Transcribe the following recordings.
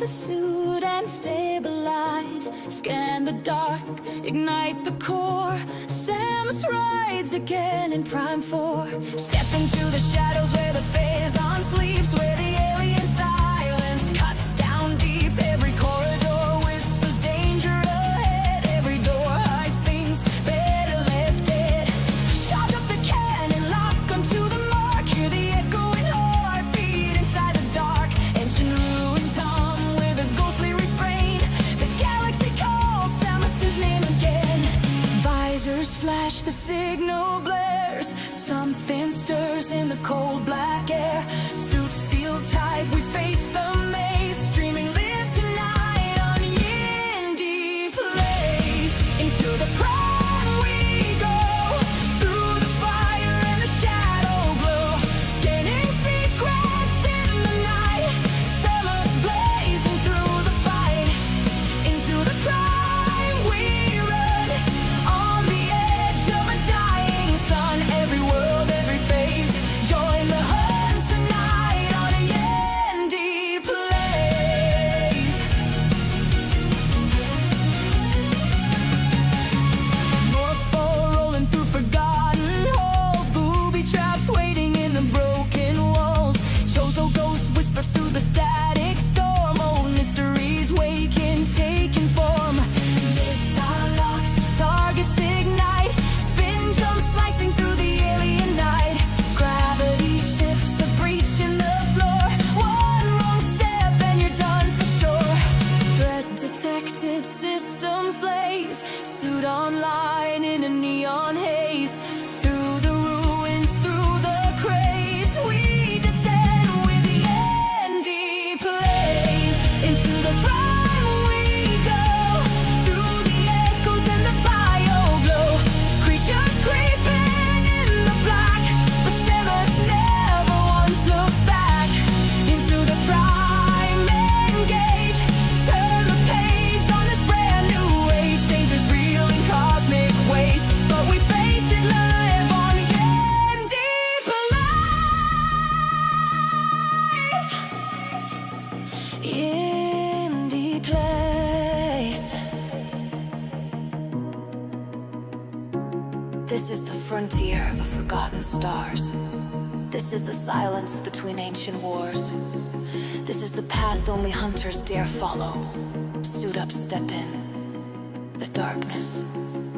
the suit and stabilize. Scan the dark, ignite the core. Samus rides again in Prime 4. Step into the shadows where the phazon sleeps, where the alien silence cuts down deep. Every corridor whispers danger ahead. Every door hides things better left dead. Charge up the cannon, lock onto the mark. Hear the echoing heartbeat inside the dark. Ancient ruins hum with a ghostly refrain. The galaxy calls Samus's name again. Visors flash, the signal blares. Something stirs in the cold black air. Suits sealed tight, we face the maze. Streaming live tonight on YindyPlayZ. Into the prime we go, through the fire and the shadow glow. Scanning secrets in the night. Samus blazing through the fight. Into the prime we run, on the edge of a dying sun. Every world, every phase, join the hunt tonight on YindyPlayZ. North Pole rolling through forgotten halls. Booby traps waiting in the broken walls. Chozo ghosts whisper through the static storm. Old mysteries waking, taking form. Missile locks, targets ignite. Spin jump slicing through the alien night. Gravity shifts, a breach in the floor. One wrong step and you're done for sure. Threat detected, systems blaze. Suit online in a neon haze. Through the ruins, through the craze, we descend with YindyPlayZ. Into the prime we go, through the echoes and the bio glow. Creatures creeping in the black, but Samus never once looks back. Into the prime, engage. Turn the page on this brand new age. Danger's real in cosmic ways, but we face it live on YindyPlayZ. YindyPlayZ. This is the frontier of the forgotten stars. This is the silence between ancient wars. This is the path only hunters dare follow. Suit up, step in. The darkness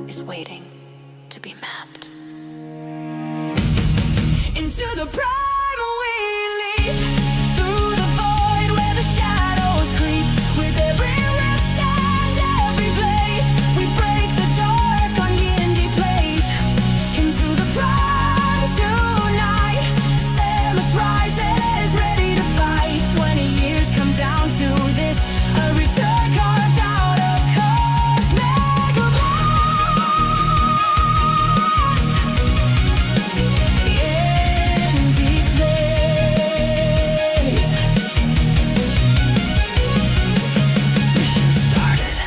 is waiting to be mapped. Into the prime we leap, through the void where the shadows creep. With every rift and every blaze, we break the dark on YindyPlayZ. Into the prime tonight, Samus rises, ready to fight. 20 years come down to this, a return carved out of cosmic glass. YindyPlayZ. Mission started.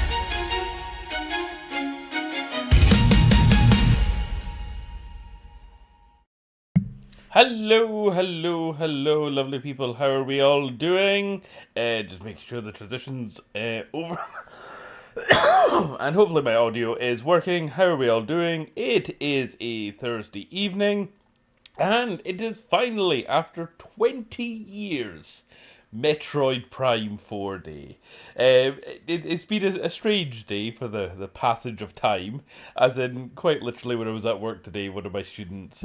Hello, lovely people. How are we all doing? Just making sure the transition's over. And hopefully my audio is working. How are we all doing? It is a Thursday evening, and it is finally, after 20 years, Metroid Prime 4 Day. It's been a strange day for the passage of time, as in, quite literally, when I was at work today, one of my students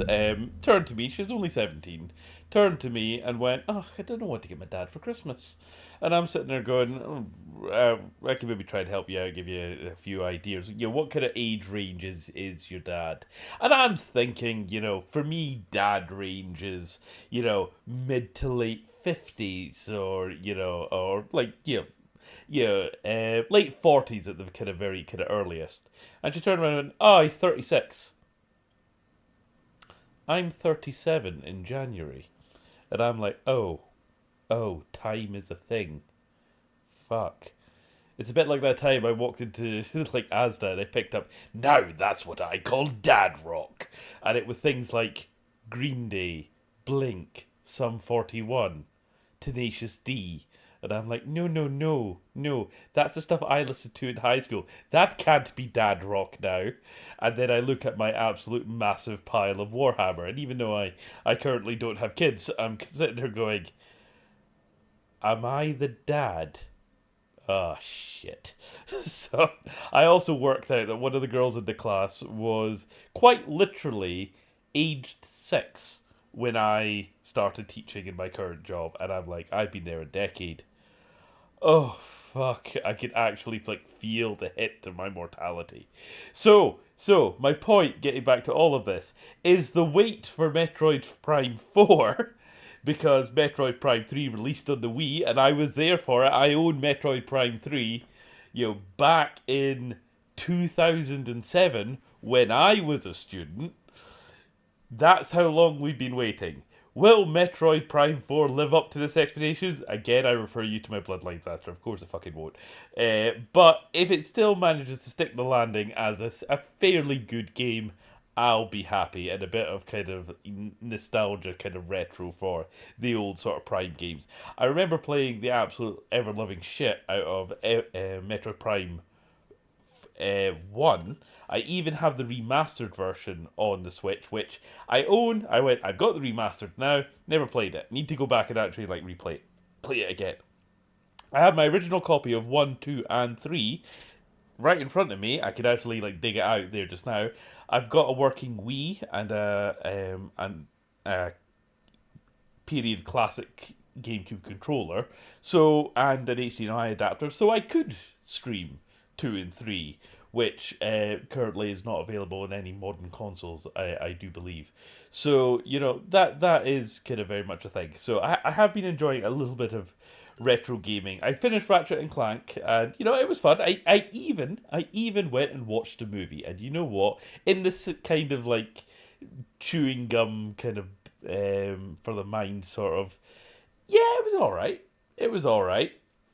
turned to me, she's only 17, turned to me and went, "Oh, I don't know what to get my dad for Christmas." And I'm sitting there going, I can maybe try and help you out, give you a few ideas. You know, what kind of age range is your dad? And I'm thinking, for me, dad range is, mid to late 50s, or, or like, late 40s at the very earliest. And she turned around and went, "Oh, he's 36. I'm 37 in January." And I'm like, oh, time is a thing. Fuck. It's a bit like that time I walked into like Asda and I picked up, "Now that's what I call dad rock." And it was things like Green Day, Blink, Sum 41, Tenacious D. And I'm like, no, no, no, no. That's the stuff I listened to in high school. That can't be dad rock now. And then I look at my absolute massive pile of Warhammer. And even though I currently don't have kids, I'm sitting there going, am I the dad? Oh, shit. So I also worked out that one of the girls in the class was quite literally aged 6 when I started teaching in my current job. And I'm like, I've been there a decade. Oh, fuck. I can actually like feel the hit to my mortality. So my point, getting back to all of this, is the wait for Metroid Prime 4 because Metroid Prime 3 released on the Wii, and I was there for it. I own Metroid Prime 3, back in 2007 when I was a student. That's how long we've been waiting. Will Metroid Prime 4 live up to this expectations? Again, I refer you to my Bloodlines answer. Of course it fucking won't. But if it still manages to stick the landing as a fairly good game, I'll be happy, and a bit of kind of nostalgia, kind of retro for the old sort of Prime games. I remember playing the absolute ever-loving shit out of Metroid Prime 1. I even have the remastered version on the Switch, which I own. I've got the remastered now, never played it. Need to go back and actually like play it again. I have my original copy of 1, 2, and 3 right in front of me. I could actually like dig it out there just now. I've got a working Wii and a period classic GameCube controller, and an HDMI adapter, so I could stream 2 and 3, which currently is not available in any modern consoles, I do believe. So, that is kind of very much a thing. So I have been enjoying a little bit of retro gaming. I finished Ratchet and Clank, and it was fun. I even went and watched a movie, and you know what? In this kind of like chewing gum kind of for the mind sort of, yeah, it was all right. It was all right.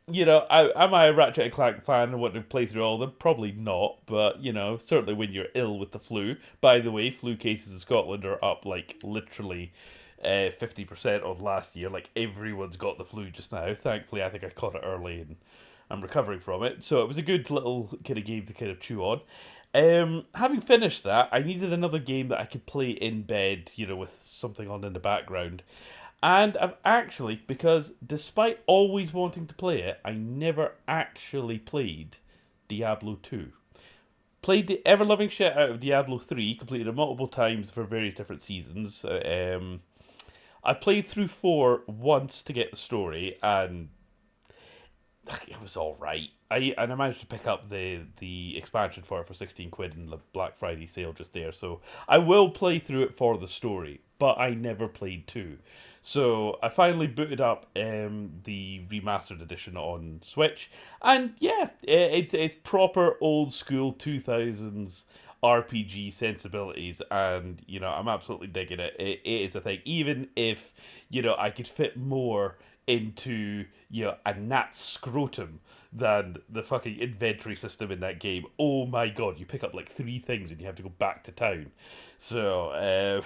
Am I a Ratchet and Clank fan and want to play through all of them? Probably not, but, certainly when you're ill with the flu. By the way, flu cases in Scotland are up, like, literally 50% of last year. Like, everyone's got the flu just now. Thankfully, I think I caught it early and I'm recovering from it. So it was a good little kind of game to kind of chew on. Having finished that, I needed another game that I could play in bed, with something on in the background. And I've actually, because despite always wanting to play it, I never actually played Diablo 2. Played the ever-loving shit out of Diablo 3, completed it multiple times for various different seasons. I played through 4 once to get the story, and it was alright. I managed to pick up the expansion for it for 16 quid in the Black Friday sale just there, so I will play through it for the story, but I never played 2. So I finally booted up the remastered edition on Switch, and yeah, it's proper old school 2000s RPG sensibilities, and I'm absolutely digging it. It is a thing, even if I could fit more into a gnat's scrotum than the fucking inventory system in that game. Oh my god, you pick up like 3 things and you have to go back to town. So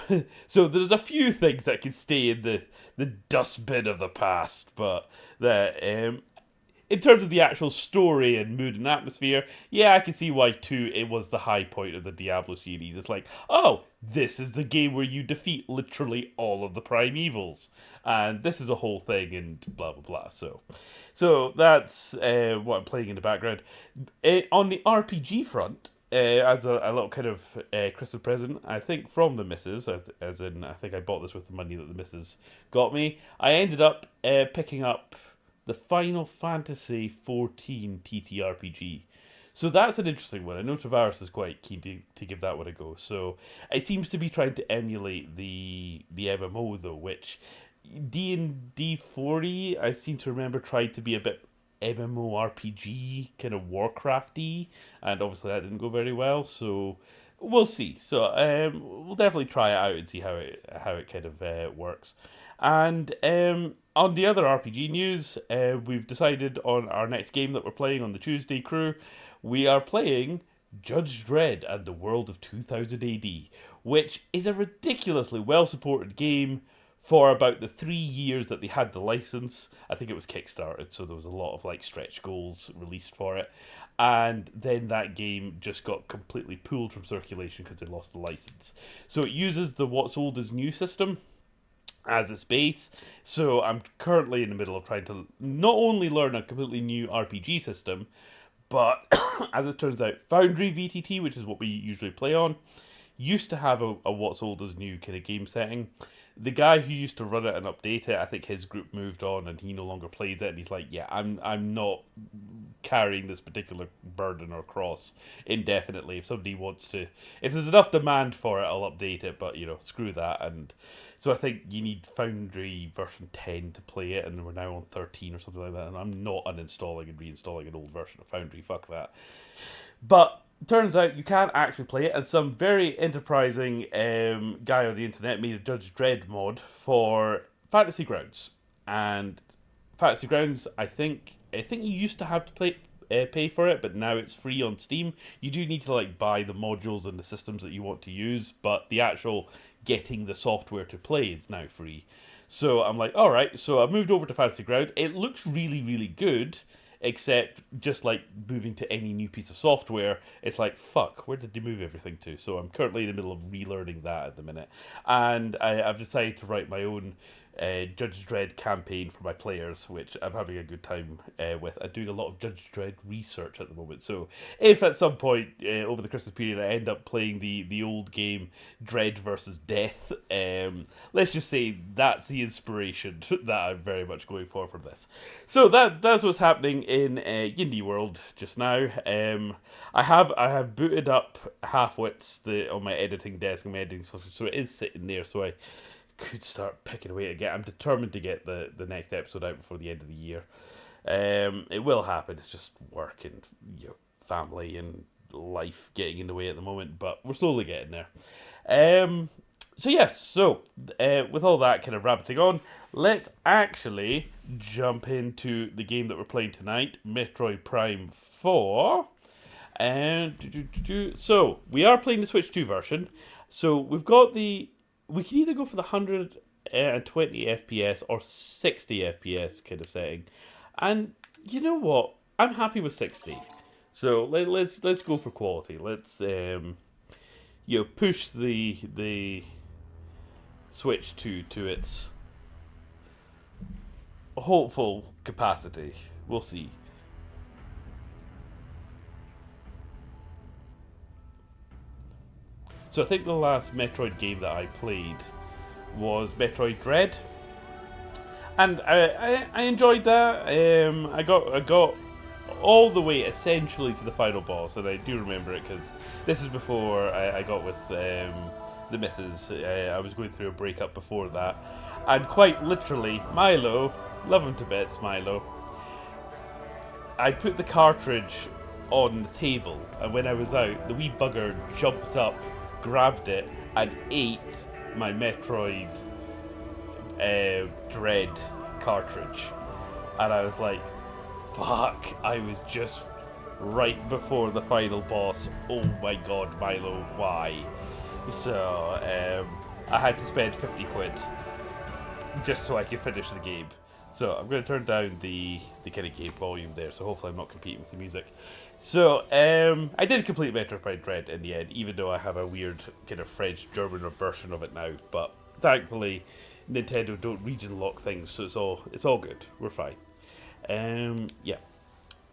so there's a few things that can stay in the dustbin of the past, but that in terms of the actual story and mood and atmosphere, yeah, I can see why 2, it was the high point of the Diablo series. It's like, oh, this is the game where you defeat literally all of the primeval, and this is a whole thing, and blah, blah, blah. So that's what I'm playing in the background. On the RPG front, as a little kind of Christmas present, I think from the missus, as in, I think I bought this with the money that the missus got me, I ended up picking up the Final Fantasy XIV TTRPG. So that's an interesting one. I know Tavares is quite keen to give that one a go. So it seems to be trying to emulate the MMO though, which D&D 40, I seem to remember, tried to be a bit MMORPG, kind of Warcrafty, and obviously that didn't go very well. So we'll see. So we'll definitely try it out and see how it kind of works. And on the other RPG news, we've decided on our next game that we're playing on the Tuesday crew. We are playing Judge Dredd and the World of 2000 AD, which is a ridiculously well-supported game for about the 3 years that they had the license. I think it was kickstarted, so there was a lot of like stretch goals released for it. And then that game just got completely pulled from circulation because they lost the license. So it uses the What's Old is New system as its base. So I'm currently in the middle of trying to not only learn a completely new RPG system, but as it turns out, Foundry VTT, which is what we usually play on, used to have a What's Old is New kind of game setting. The guy who used to run it and update it, I think his group moved on and he no longer plays it. And he's like, yeah, I'm not carrying this particular burden or cross indefinitely. If somebody wants to, if there's enough demand for it, I'll update it. But screw that. And so I think you need Foundry version 10 to play it, and we're now on 13 or something like that. And I'm not uninstalling and reinstalling an old version of Foundry. Fuck that. But turns out you can actually play it, and some very enterprising guy on the internet made a Judge Dredd mod for Fantasy Grounds. And Fantasy Grounds, I think you used to have to pay for it, but now it's free on Steam. You do need to like buy the modules and the systems that you want to use, but the actual getting the software to play is now free. So I'm like, all right. So I moved over to Fantasy Ground. It looks really, really good. Except just like moving to any new piece of software, it's like, fuck, where did they move everything to? So I'm currently in the middle of relearning that at the minute. And I've decided to write my own Judge Dredd campaign for my players, which I'm having a good time with. I'm doing a lot of Judge Dredd research at the moment. So if at some point over the Christmas period I end up playing the old game Dread versus Death, let's just say that's the inspiration that I'm very much going for from this. So that's what's happening in Yindy World just now. I have booted up Halfwits on my editing desk and my editing software, so it is sitting there. So I could start picking away again. I'm determined to get the next episode out before the end of the year. It will happen. It's just work and family and life getting in the way at the moment, but we're slowly getting there. So yes, so with all that kind of rabbiting on, let's actually jump into the game that we're playing tonight, Metroid Prime 4. And so we are playing the Switch 2 version. So we can either go for the 120 FPS or 60 FPS kind of setting. And you know what? I'm happy with 60. So let's go for quality. Let's push the Switch 2 to its hopeful capacity. We'll see. So I think the last Metroid game that I played was Metroid Dread, and I enjoyed that. I got all the way essentially to the final boss, and I do remember it because this is before I got with the missus. I was going through a breakup before that, and quite literally, Milo, love him to bits, Milo. I put the cartridge on the table, and when I was out, the wee bugger jumped up, grabbed it, and ate my Metroid Dread cartridge. And I was like, fuck, I was just right before the final boss. Oh my god, Milo, why? So I had to spend 50 quid just so I could finish the game. So I'm going to turn down the kind of game volume there, so hopefully I'm not competing with the music. So I did complete Metroid Prime Dread in the end, even though I have a weird kind of French-German version of it now. But thankfully, Nintendo don't region lock things, so it's all good. We're fine. Yeah.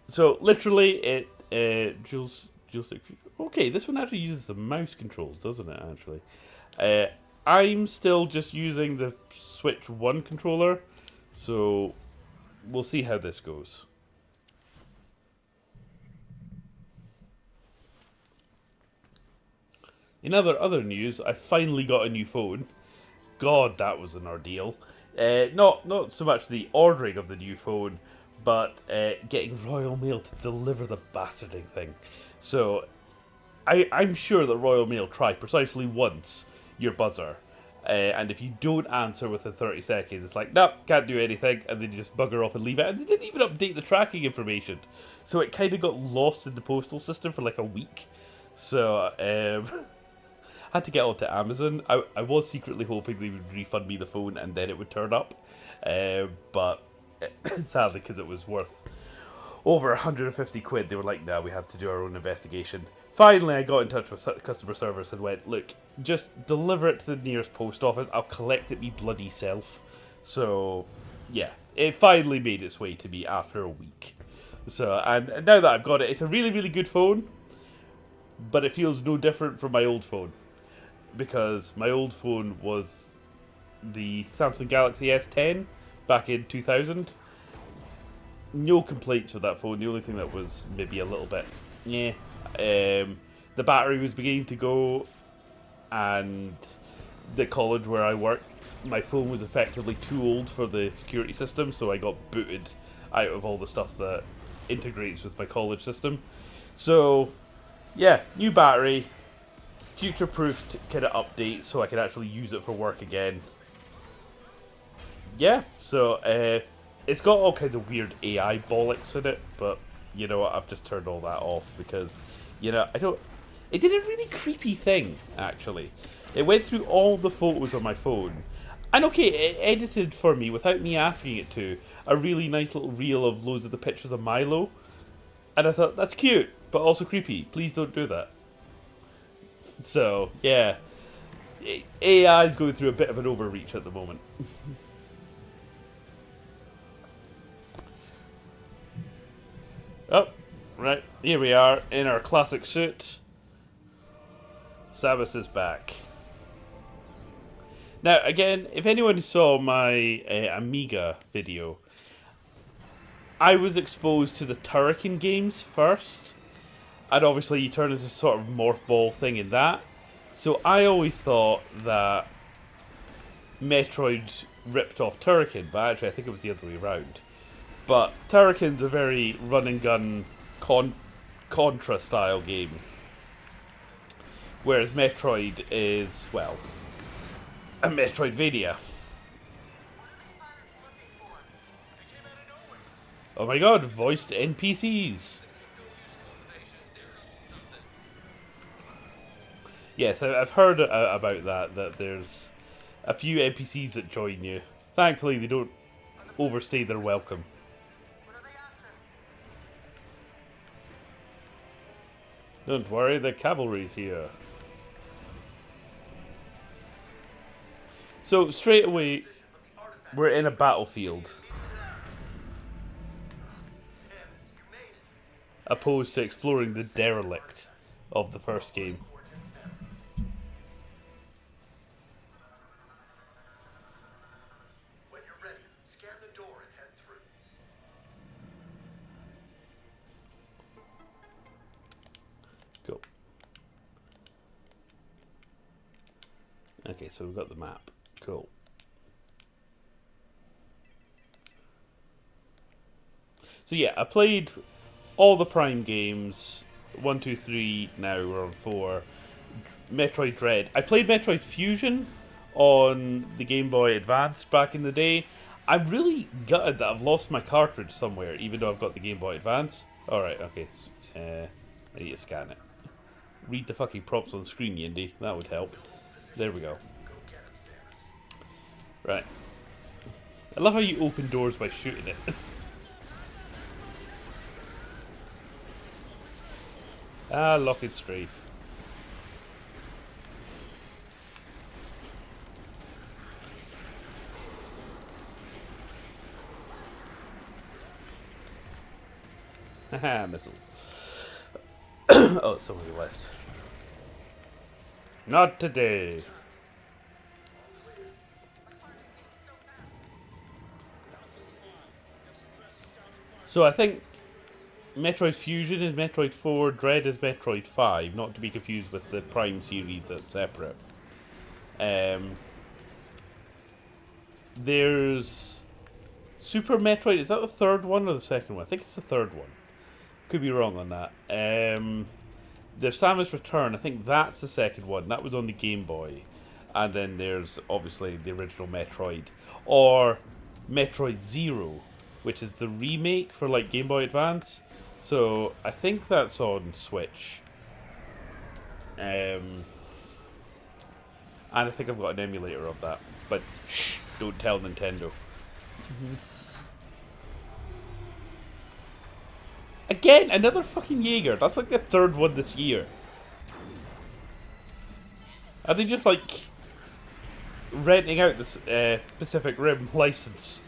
So literally, okay, this one actually uses the mouse controls, doesn't it? Actually, I'm still just using the Switch 1 controller, so we'll see how this goes. In other news, I finally got a new phone. God, that was an ordeal. Not so much the ordering of the new phone, but getting Royal Mail to deliver the bastarding thing. So I'm sure that Royal Mail try precisely once your buzzer. And if you don't answer within 30 seconds, it's like, nope, can't do anything, and then you just bugger off and leave it. And they didn't even update the tracking information. So it kind of got lost in the postal system for like a week. So, had to get onto Amazon. I was secretly hoping they would refund me the phone and then it would turn up, but sadly, because it was worth over 150 quid, they were like, "No, we have to do our own investigation." Finally, I got in touch with customer service and went, "Look, just deliver it to the nearest post office. I'll collect it me bloody self." So, yeah, it finally made its way to me after a week. So, and now that I've got it, it's a really, really good phone, but it feels no different from my old phone, because my old phone was the Samsung Galaxy S10 back in 2000. No complaints with that phone. The only thing that was maybe a little bit, yeah, the battery was beginning to go, and the college where I work, my phone was effectively too old for the security system, so I got booted out of all the stuff that integrates with my college system. So, yeah, new battery, future-proofed kind of update, so I can actually use it for work again. Yeah, so it's got all kinds of weird AI bollocks in it, but you know what? I've just turned all that off because, you know, I don't. It did a really creepy thing, actually. It went through all the photos on my phone, and okay, it edited for me without me asking it to a really nice little reel of loads of the pictures of Milo, and I thought that's cute, but also creepy. Please don't do that. So yeah, AI is going through a bit of an overreach at the moment. Oh, right, here we are in our classic suit. Samus is back. Now, again, if anyone saw my Amiga video, I was exposed to the Turrican games first, and obviously you turn into sort of morph ball thing in that. So I always thought that Metroid ripped off Turrican, but actually I think it was the other way around. But Turrican's a very run and gun Contra style game, whereas Metroid is, well, a Metroidvania. Oh my god, voiced NPCs. Yes, I've heard about that there's a few NPCs that join you. Thankfully, they don't overstay their welcome. Don't worry, the cavalry's here. So, straight away, we're in a battlefield. Opposed to exploring the derelict of the first game. When you're ready, scan the door and head through. Cool. Okay, so we've got the map. Cool. So yeah, I played all the Prime games. 1, 2, 3, now we're on 4. Metroid Dread. I played Metroid Fusion on the Game Boy Advance back in the day. I'm really gutted that I've lost my cartridge somewhere, even though I've got the Game Boy Advance. Alright, okay. I need to scan it. Read the fucking prompts on the screen, Yindy. That would help. There we go. Right. I love how you open doors by shooting it. Ah, lock and strafe. Haha, missiles. Oh, somebody left. Not today. So I think Metroid Fusion is Metroid 4, Dread is Metroid 5, not to be confused with the Prime series that's separate. There's Super Metroid, is that the third one or the second one? I think it's the third one. Could be wrong on that. There's Samus Return, I think that's the second one. That was on the Game Boy. And then there's obviously the original Metroid. Or Metroid Zero, which is the remake for like Game Boy Advance. So I think that's on Switch. And I think I've got an emulator of that. But shh, don't tell Nintendo. Again, another fucking Jaeger. That's like the third one this year. Are they just like renting out this Pacific Rim license?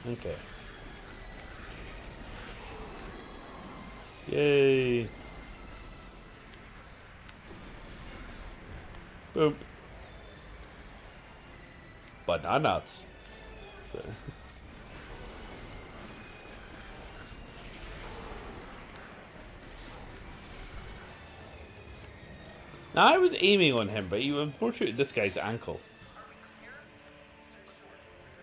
Okay. Yay. Boop. Bananas. So. Now I was aiming on him, but he was more shooting this guy's ankle.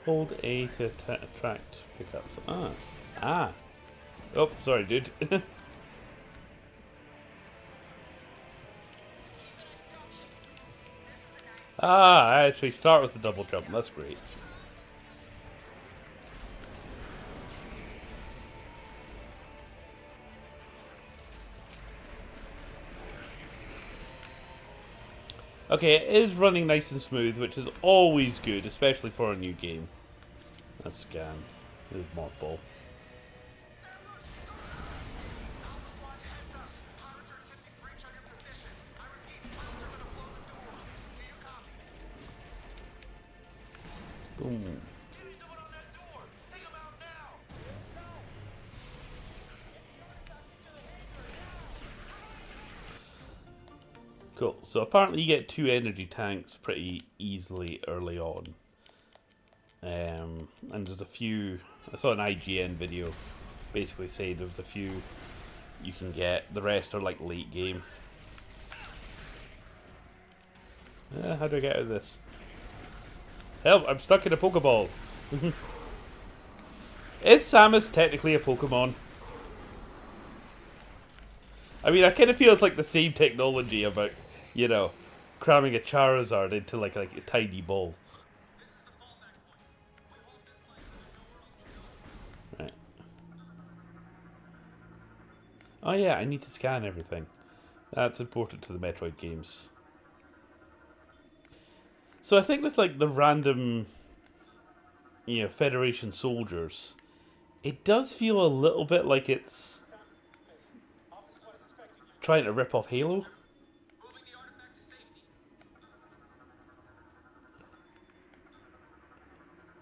Hold A to attract pickups. Ah. Oh, sorry, dude. I actually start with the double jump. That's great. Okay, it is running nice and smooth, which is always good, especially for a new game. Let's scan. There's mothball. Boom. Cool. So apparently you get 2 energy tanks pretty easily early on. And there's a few... I saw an IGN video basically saying there's a few you can get. The rest are like late game. How do I get out of this? Help! I'm stuck in a Pokeball! Is Samus technically a Pokemon? I mean, I kind of feel it's like the same technology about, you know, cramming a Charizard into like a tiny ball. Right. Oh yeah, I need to scan everything. That's important to the Metroid games. So I think with like the random, you know, Federation soldiers, it does feel a little bit like it's trying to rip off Halo.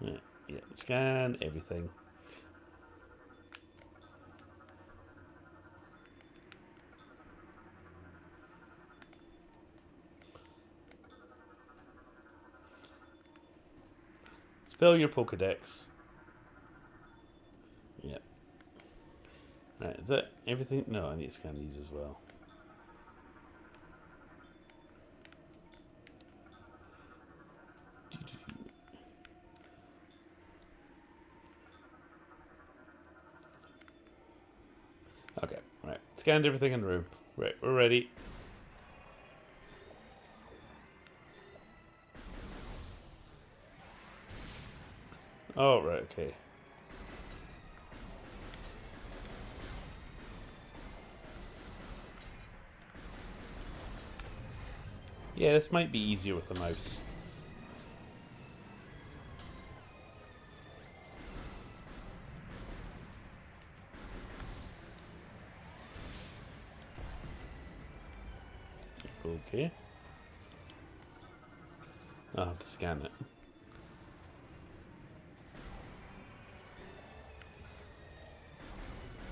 Yeah, scan everything. Spell your Pokedex. Yep. Right, is that everything? No, I need to scan these as well. Okay, right. Scanned everything in the room. Right, we're ready. Oh, right, okay. Yeah, this might be easier with the mouse. Okay. I'll have to scan it.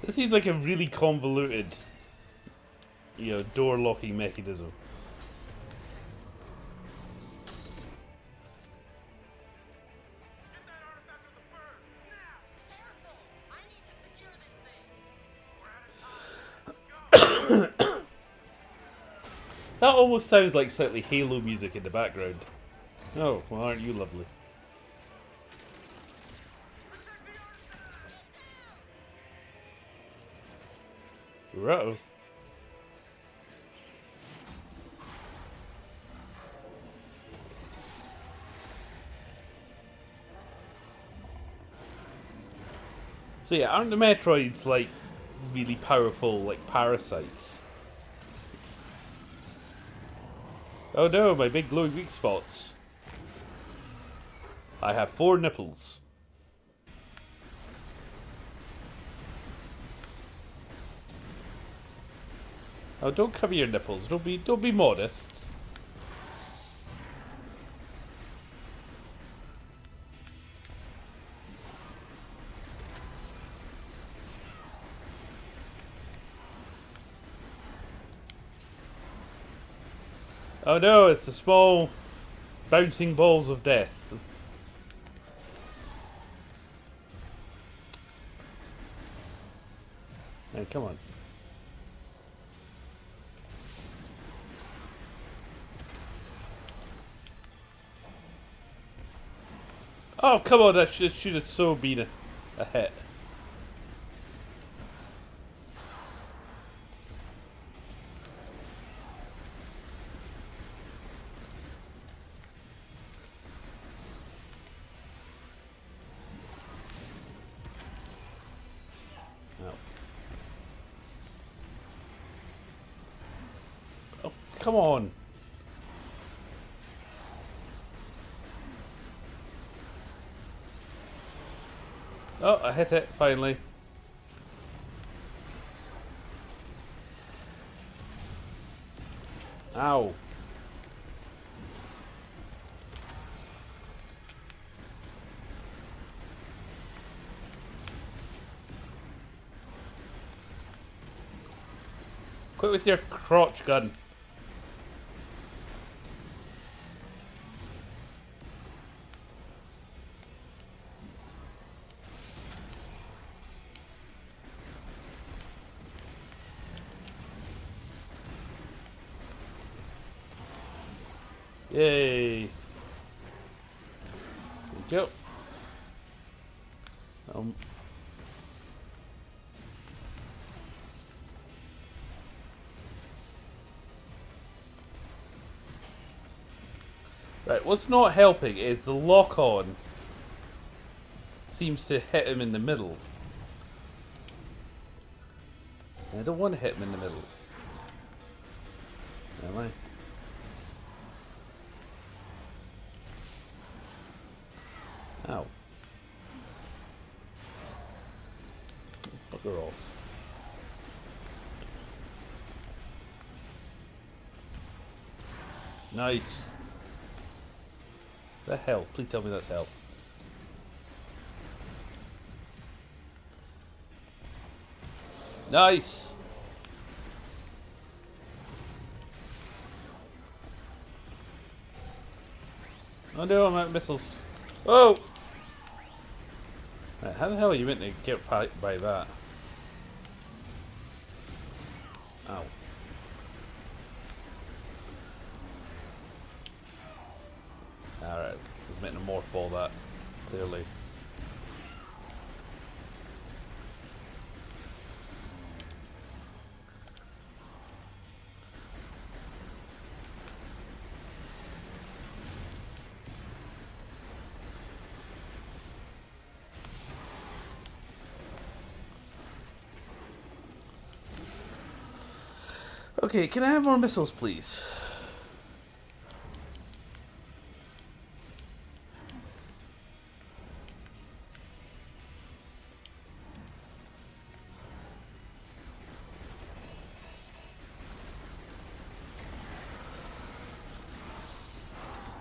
This seems like a really convoluted, you know, door locking mechanism. That almost sounds like slightly Halo music in the background. Oh, well, aren't you lovely? Uh-oh. So yeah, aren't the Metroids like really powerful, like, parasites. Oh no, my big glowing weak spots. I have 4 nipples. Oh, don't cover your nipples. Don't be modest. Oh no, it's the small bouncing balls of death. Hey, come on. Oh, come on, that should have so been a hit. No. Oh, come on. Oh, I hit it, finally. Ow. Quit with your crotch gun. Yay. There we go. Right, what's not helping is the lock-on seems to hit him in the middle. I don't want to hit him in the middle. Am I? Ow. Bugger off. Nice. The health. Please tell me that's health. Nice. Oh no, I'm out of missiles. Oh! Right, how the hell are you meant to get by that? Ow. Alright, I was meant to morph ball that, clearly. Okay, can I have more missiles, please?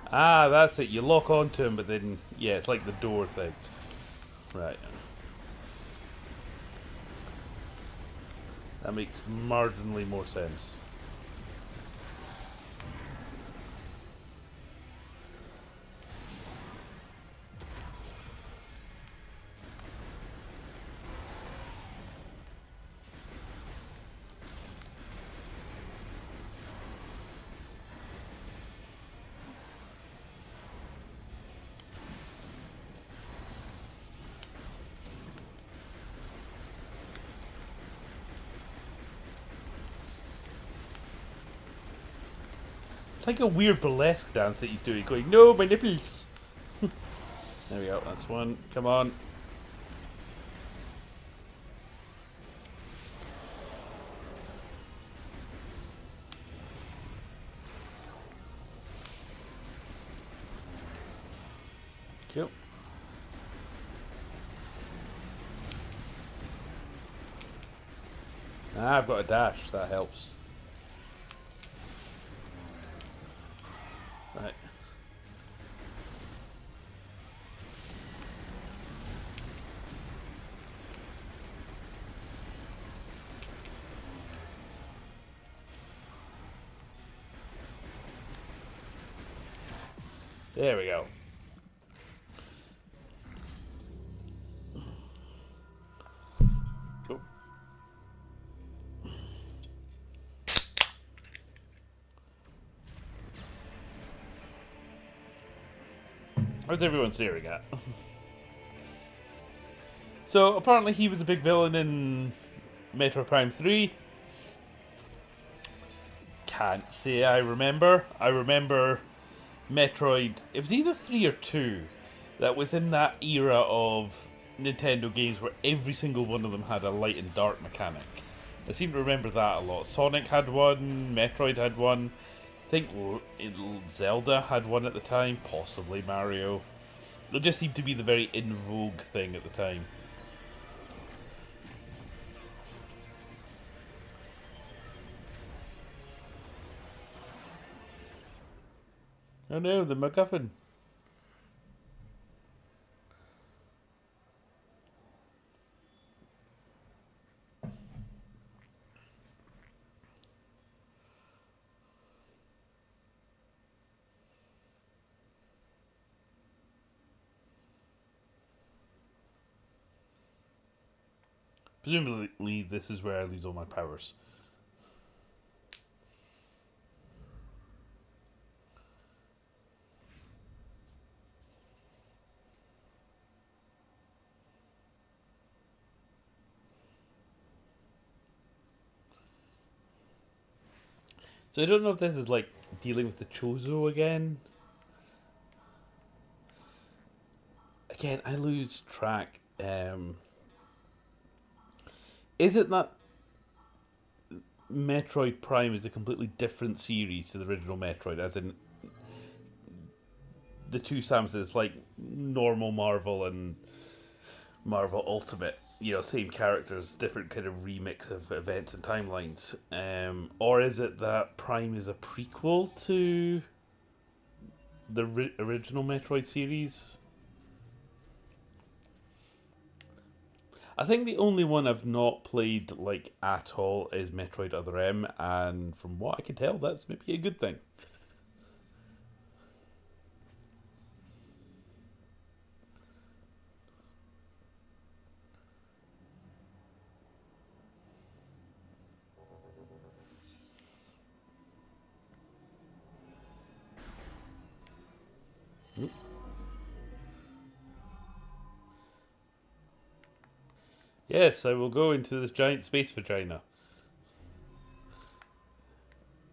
Ah, that's it. You lock onto him, but then, yeah, it's like the door thing. Right. That makes marginally more sense. It's like a weird burlesque dance that he's doing, going, no, my nipples! There we go, that's one. Come on. Yep. Ah, I've got a dash, that helps. Right. There we go. Oh. Where's everyone staring at? So, apparently he was a big villain in Metroid Prime 3. Can't say I remember. I remember Metroid, it was either 3 or 2, that was in that era of Nintendo games where every single one of them had a light and dark mechanic. I seem to remember that a lot. Sonic had one, Metroid had one, I think Zelda had one at the time, possibly Mario. It just seemed to be the very in vogue thing at the time. Oh no, the MacGuffin. Presumably this is where I lose all my powers. So I don't know if this is like dealing with the Chozo again. Again, I lose track. Is it that Metroid Prime is a completely different series to the original Metroid, as in the two Samuses, like normal Marvel and Marvel Ultimate, you know, same characters, different kind of remix of events and timelines? Or is it that Prime is a prequel to the original Metroid series? I think the only one I've not played like at all is Metroid Other M, and from what I can tell, that's maybe a good thing. Yes, I will go into this giant space vagina.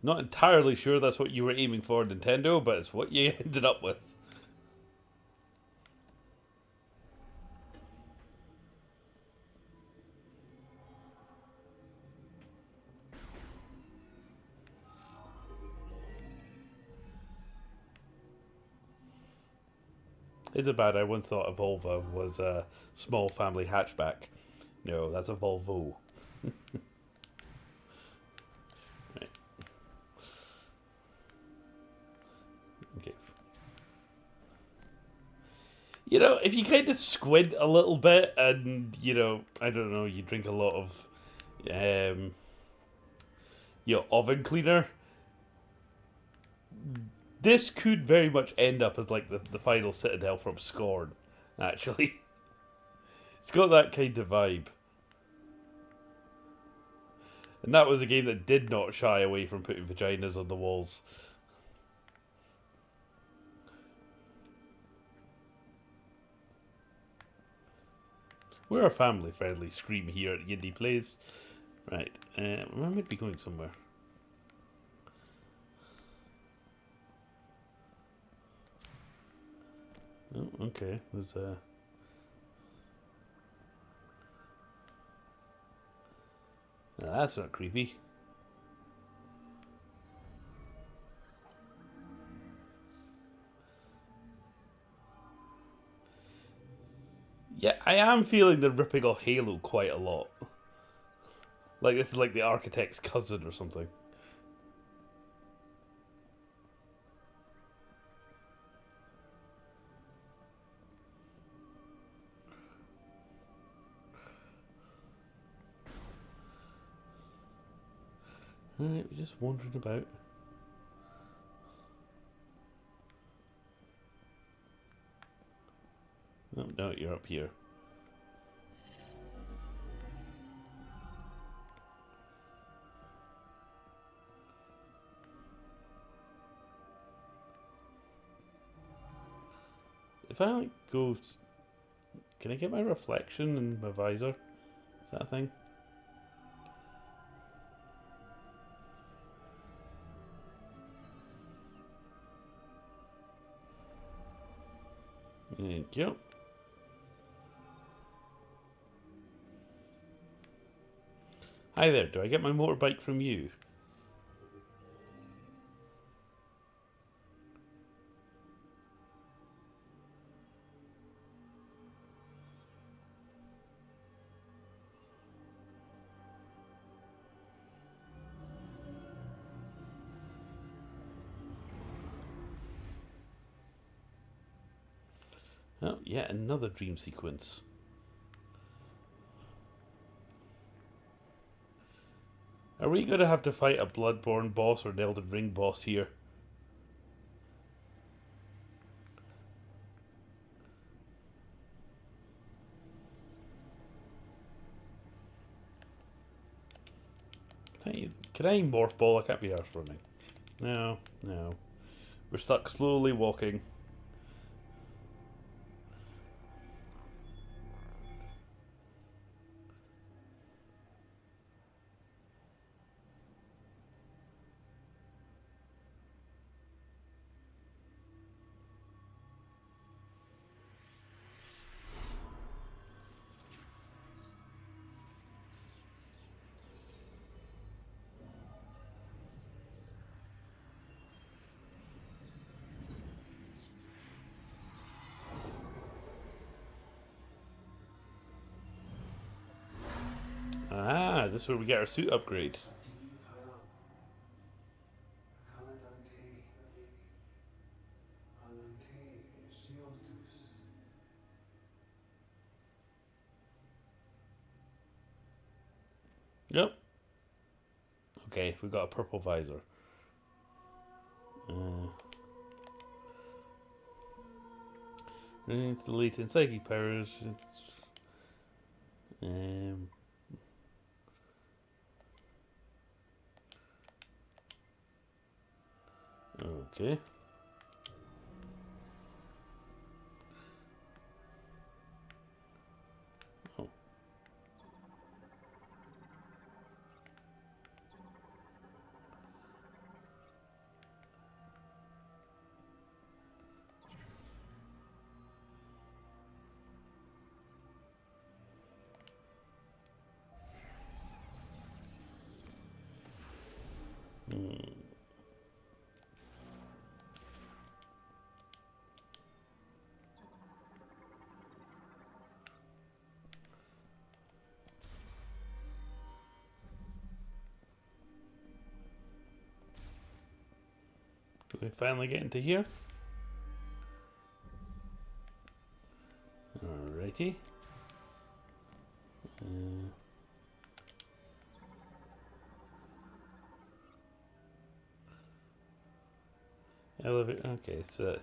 Not entirely sure that's what you were aiming for, Nintendo, but it's what you ended up with. Is it bad? I once thought a Volvo was a small family hatchback. No, that's a Volvo. Right. Okay. You know, if you kind of squint a little bit and, you know, I don't know, you drink a lot of, oven cleaner, this could very much end up as like the final Citadel from Scorn, actually. It's got that kind of vibe. And that was a game that did not shy away from putting vaginas on the walls. We're a family-friendly stream here at YindyPlayZ. Right, I might be going somewhere. Oh, okay, there's a... Now that's not creepy. Yeah, I am feeling they're ripping off Halo quite a lot. Like this is like the architect's cousin or something. Alright, we're just wandering about. Oh, no, you're up here. If I like go, can I get my reflection in my visor? Is that a thing? Thank you. Hi there, do I get my motorbike from you? Oh, yeah, another dream sequence. Are we going to have to fight a Bloodborne boss or an Elden Ring boss here? Can I morph ball? I can't be arse running. No, no. We're stuck slowly walking. Ah, this is where we get our suit upgrade. Yep. Okay, we got a purple visor. The latent psychic powers. Um. Okay. Oh. Can we finally get into here? Alrighty. Elevator. Okay, so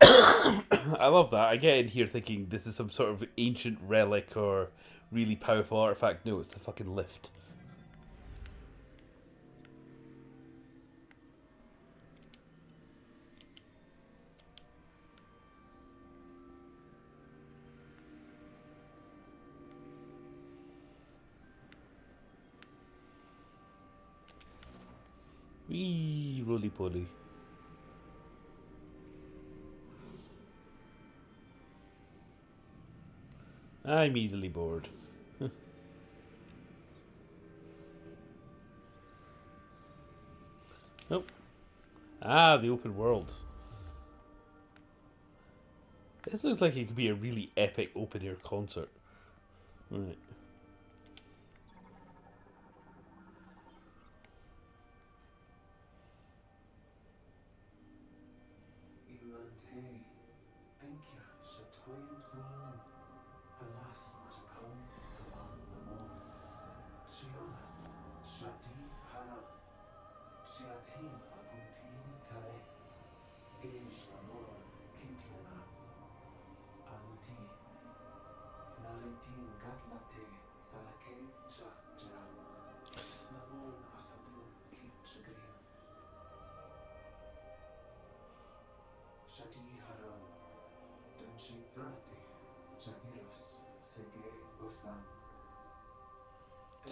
I love that. I get in here thinking this is some sort of ancient relic or really powerful artifact. No, it's a fucking lift. Wee, roly poly. I'm easily bored. Nope. Ah, the open world. This looks like it could be a really epic open-air concert. Right.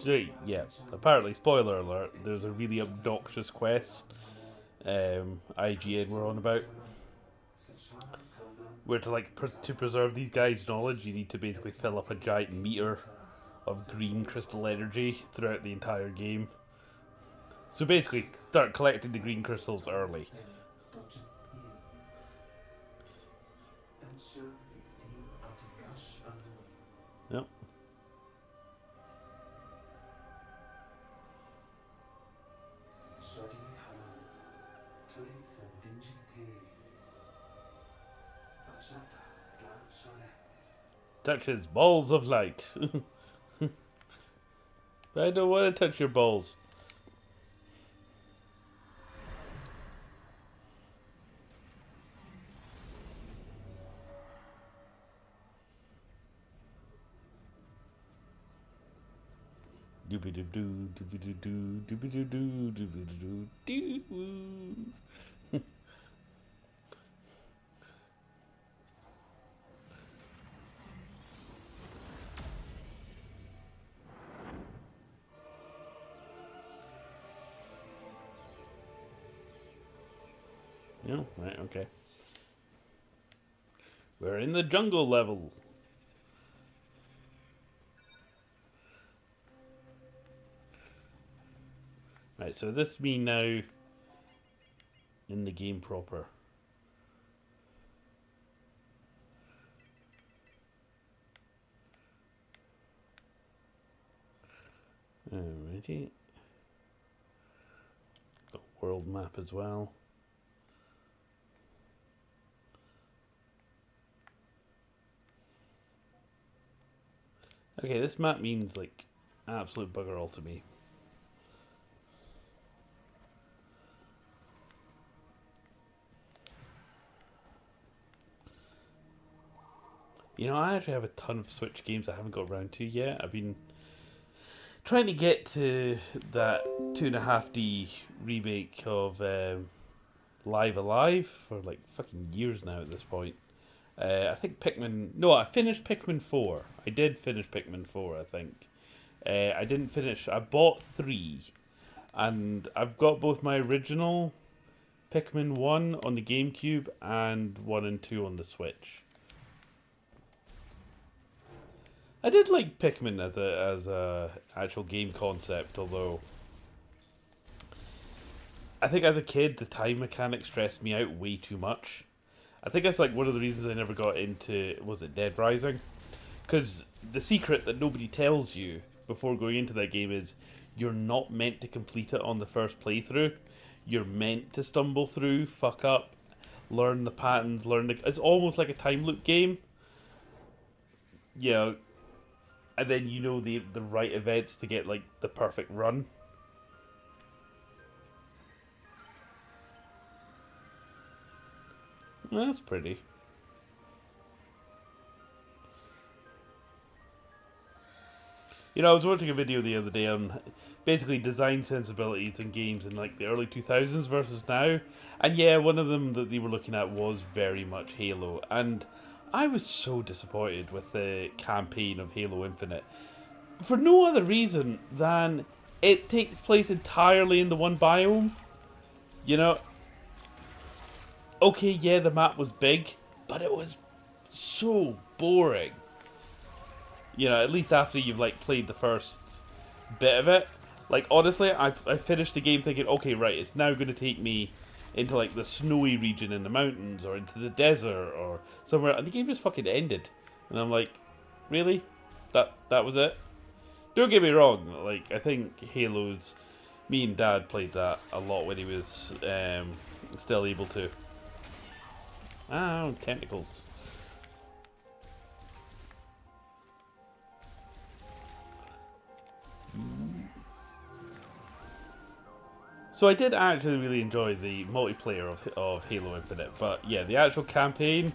So, yeah, apparently, spoiler alert, there's a really obnoxious quest IGN were on about. Where to to preserve these guys' knowledge, you need to basically fill up a giant meter of green crystal energy throughout the entire game. So basically, start collecting the green crystals early. Yep. Touches balls of light. I don't want to touch your balls. Doobie doo doo, doobie doo doo, doobie doo doo, doobie doo doo doo. Yeah, right, okay. We're in the jungle level. Right, so this me now in the game proper. Alrighty. Got world map as well. Okay, this map means like absolute bugger all to me. You know, I actually have a ton of Switch games I haven't got around to yet. I've been trying to get to that 2.5D remake of Live Alive for like fucking years now at this point. I think Pikmin... No, I finished Pikmin 4. I did finish Pikmin 4, I think. I didn't finish... I bought 3. And I've got both my original Pikmin 1 on the GameCube and 1 and 2 on the Switch. I did like Pikmin as a actual game concept, although I think as a kid the time mechanic stressed me out way too much. I think that's like one of the reasons I never got into, was it Dead Rising? Because the secret that nobody tells you before going into that game is you're not meant to complete it on the first playthrough. You're meant to stumble through, fuck up, learn the patterns, it's almost like a time loop game. Yeah, and then you know the right events to get like the perfect run. Well, that's pretty. You know, I was watching a video the other day on basically design sensibilities in games in like the early 2000s versus now. And yeah, one of them that they were looking at was very much Halo. And I was so disappointed with the campaign of Halo Infinite. For no other reason than it takes place entirely in the one biome. You know? Okay, yeah, the map was big, but it was so boring. You know, at least after you've like played the first bit of it. Like honestly, I finished the game thinking, okay, right, it's now going to take me into like the snowy region in the mountains or into the desert or somewhere, and the game just fucking ended. And I'm like, really? That was it? Don't get me wrong, like, I think Halo's... Me and Dad played that a lot when he was still able to. Ah, tentacles. So I did actually really enjoy the multiplayer of Halo Infinite, but yeah, the actual campaign...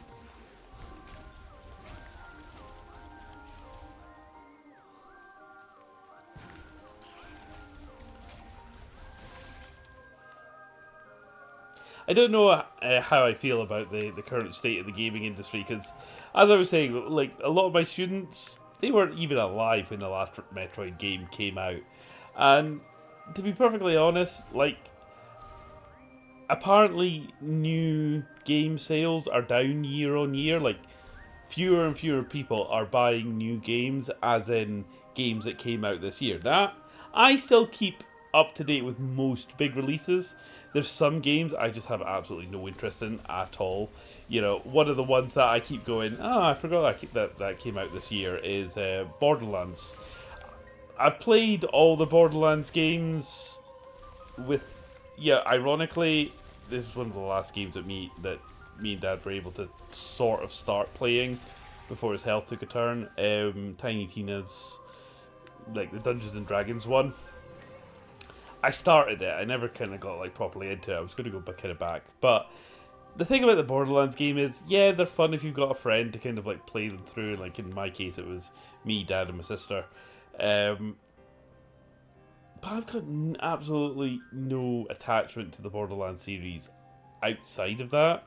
I don't know how I feel about the current state of the gaming industry, because, as I was saying, like, a lot of my students, they weren't even alive when the last Metroid game came out. And, to be perfectly honest, like, apparently new game sales are down year on year. Like, fewer and fewer people are buying new games, as in games that came out this year. Now, I still keep up to date with most big releases. There's some games I just have absolutely no interest in at all. You know, one of the ones that I keep going, oh, I forgot that came out this year, is Borderlands. I've played all the Borderlands games with, yeah, ironically, this is one of the last games that me and Dad were able to sort of start playing before his health took a turn. Tiny Tina's, like, the Dungeons and Dragons one. I started it. I never kind of got like properly into it. I was going to go kind of back, but the thing about the Borderlands game is, yeah, they're fun if you've got a friend to kind of like play them through. Like in my case, it was me, Dad, and my sister. But I've got absolutely no attachment to the Borderlands series outside of that.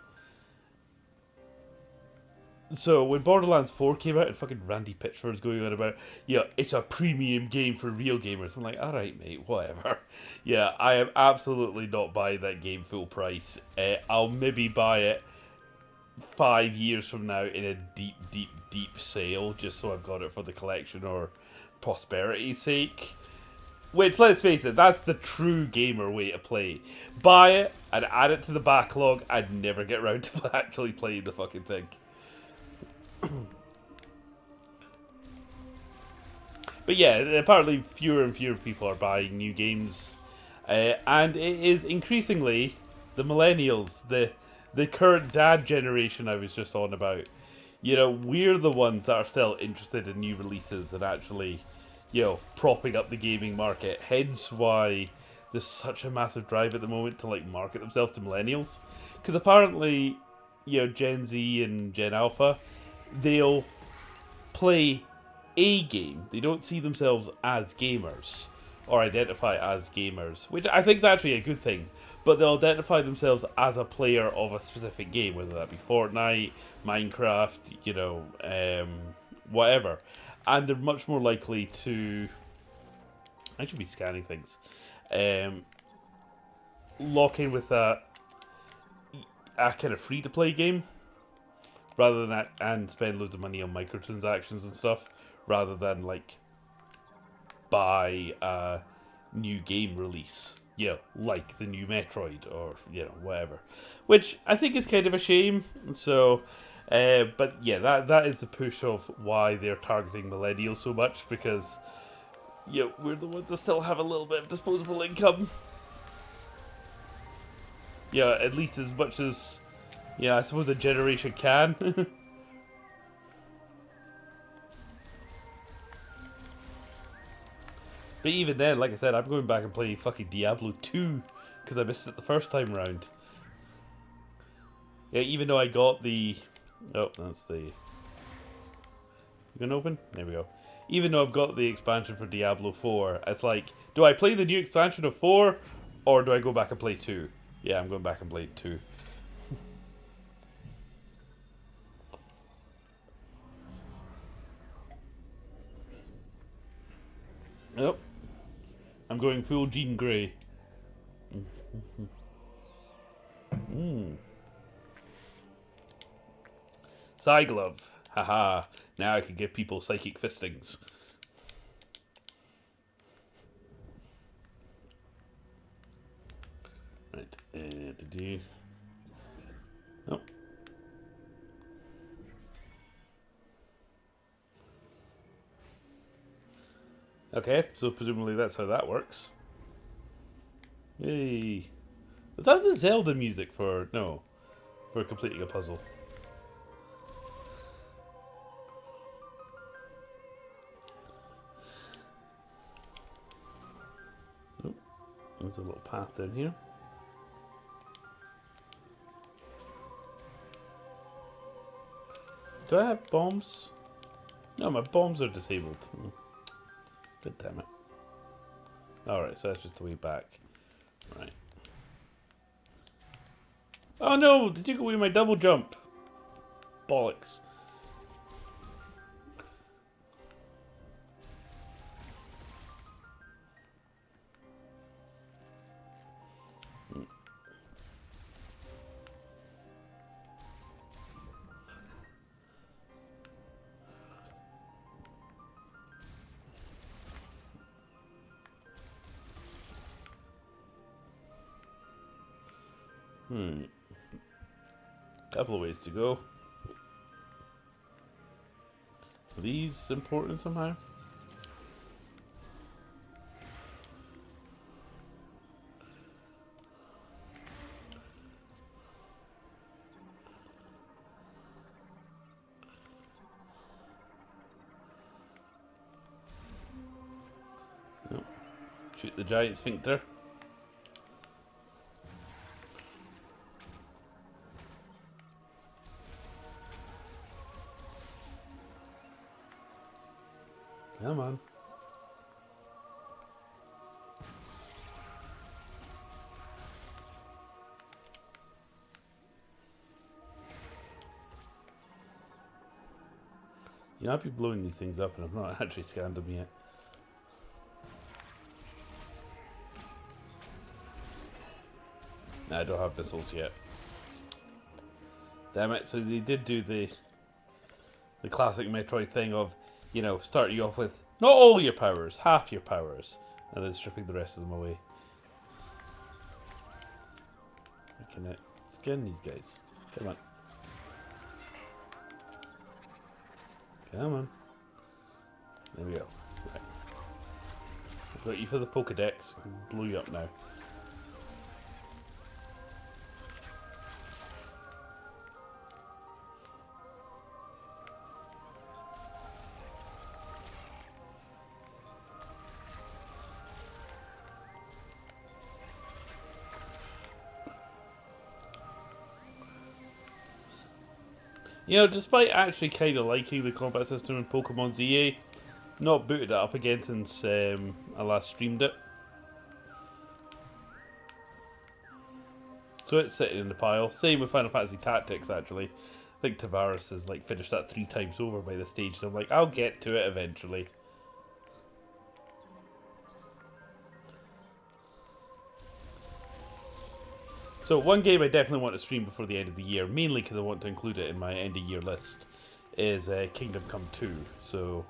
So when Borderlands 4 came out and fucking Randy Pitchford was going on about, yeah, it's a premium game for real gamers. I'm like, alright mate, whatever. Yeah, I am absolutely not buying that game full price. I'll maybe buy it 5 years from now in a deep sale, just so I've got it for the collection or prosperity's sake. Which, let's face it, that's the true gamer way to play. Buy it and add it to the backlog and never get around to actually playing the fucking thing. But yeah, apparently fewer and fewer people are buying new games, and it is increasingly the millennials, the current dad generation I was just on about. You know, we're the ones that are still interested in new releases and actually, you know, propping up the gaming market. Hence why there's such a massive drive at the moment to like market themselves to millennials, because apparently, you know, Gen Z and Gen Alpha, they'll play a game. They don't see themselves as gamers or identify as gamers, which I think is actually a good thing. But they'll identify themselves as a player of a specific game, whether that be Fortnite, Minecraft, you know, whatever. And they're much more likely to... I should be scanning things. Lock in with a kind of free-to-play game, rather than that, and spend loads of money on microtransactions and stuff, rather than like buy a new game release, you know, like the new Metroid or, you know, whatever. Which I think is kind of a shame. So, but yeah, that is the push of why they're targeting millennials so much, because, you know, we're the ones that still have a little bit of disposable income. Yeah, at least as much as, yeah, I suppose a generation can. But even then, like I said, I'm going back and playing fucking Diablo 2 because I missed it the first time round. Yeah, even though I got the... Oh, that's the... You gonna open? There we go. Even though I've got the expansion for Diablo 4, it's like, do I play the new expansion of 4 or do I go back and play 2? Yeah, I'm going back and play 2. Yep. I'm going full Jean Grey. Side glove. Haha. Now I can give people psychic fistings. Right. do. Oh. Okay, so presumably that's how that works. Yay. Was that the Zelda music for... No. For completing a puzzle. Oh, there's a little path down here. Do I have bombs? No, my bombs are disabled. God damn it. Alright, so that's just the way back. Right. Oh no! They took away my double jump! Bollocks. Couple of ways to go. Are these important somehow? No. Shoot the giant sphincter. Come on. You know, I've been blowing these things up and I've not actually scanned them yet. No, I don't have missiles yet. Damn it, so they did do the classic Metroid thing of, you know, starting you off with not all your powers, half your powers, and then stripping the rest of them away. I can scan these guys. Come on. Come on. There we go. Right. I've got you for the Pokedex. I can blow you up now. You know, despite actually kind of liking the combat system in Pokemon ZA, not booted it up again since I last streamed it. So it's sitting in the pile. Same with Final Fantasy Tactics, actually. I think Tavares has like finished that 3 times over by this stage, and I'm like, I'll get to it eventually. So one game I definitely want to stream before the end of the year, mainly because I want to include it in my end of year list, is Kingdom Come 2. So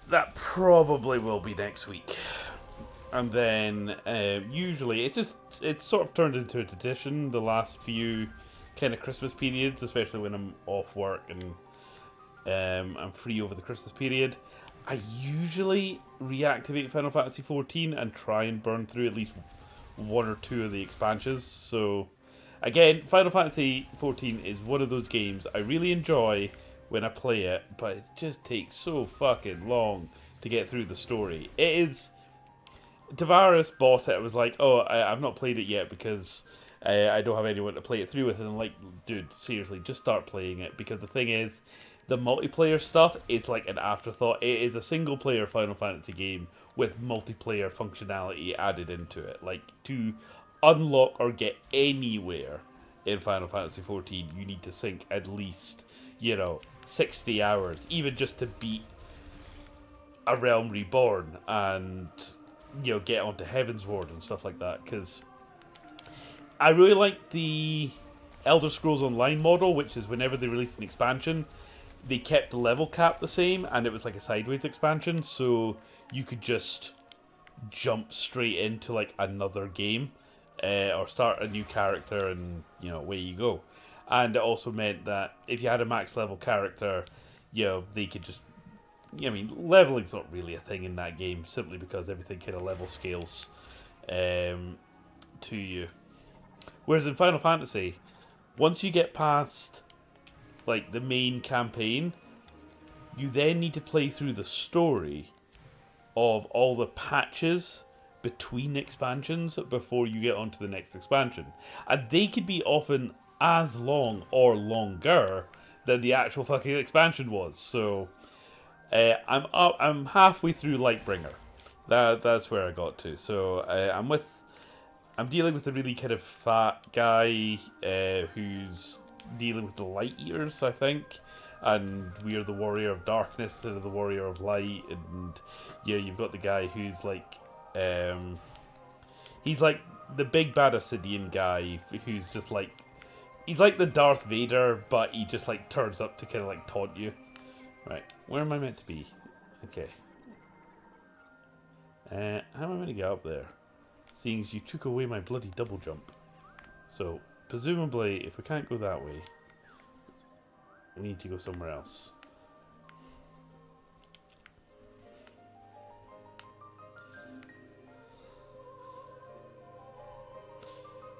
that probably will be next week. And then usually it's sort of turned into a tradition the last few kind of Christmas periods, especially when I'm off work and I'm free over the Christmas period. I usually reactivate Final Fantasy XIV and try and burn through at least 1 or 2 of the expansions. So again, Final Fantasy XIV is one of those games I really enjoy when I play it, but it just takes so fucking long to get through the story. It is... Tavares bought it. I was like, oh, I've not played it yet because I don't have anyone to play it through with. And I'm like, dude, seriously, just start playing it. Because the thing is, the multiplayer stuff is like an afterthought. It is a single player Final Fantasy game with multiplayer functionality added into it. Like, to unlock or get anywhere in Final Fantasy XIV, you need to sink at least, 60 hours, even just to beat A Realm Reborn and, get onto Heaven's Ward and stuff like that. Because I really like the Elder Scrolls Online model, which is whenever they released an expansion, they kept the level cap the same, and it was like a sideways expansion, so you could just jump straight into like another game. or start a new character, and away you go. And it also meant that if you had a max level character, they could just. Leveling's not really a thing in that game, simply because everything kind of level scales to you. Whereas in Final Fantasy, once you get past like the main campaign, you then need to play through the story of all the patches between expansions before you get onto the next expansion. And they could be often as long or longer than the actual fucking expansion was. So I'm halfway through Lightbringer. That's where I got to. So I'm dealing with a really kind of fat guy who's dealing with the Light Eaters, I think. And we're the Warrior of Darkness instead of the Warrior of Light. And you've got the guy who's like, he's like the big bad Obsidian guy who's just like, he's like the Darth Vader, but he just like turns up to kind of like taunt you. Right, where am I meant to be? Okay. How am I meant to get up there? Seeing as you took away my bloody double jump. So, presumably, if we can't go that way, we need to go somewhere else.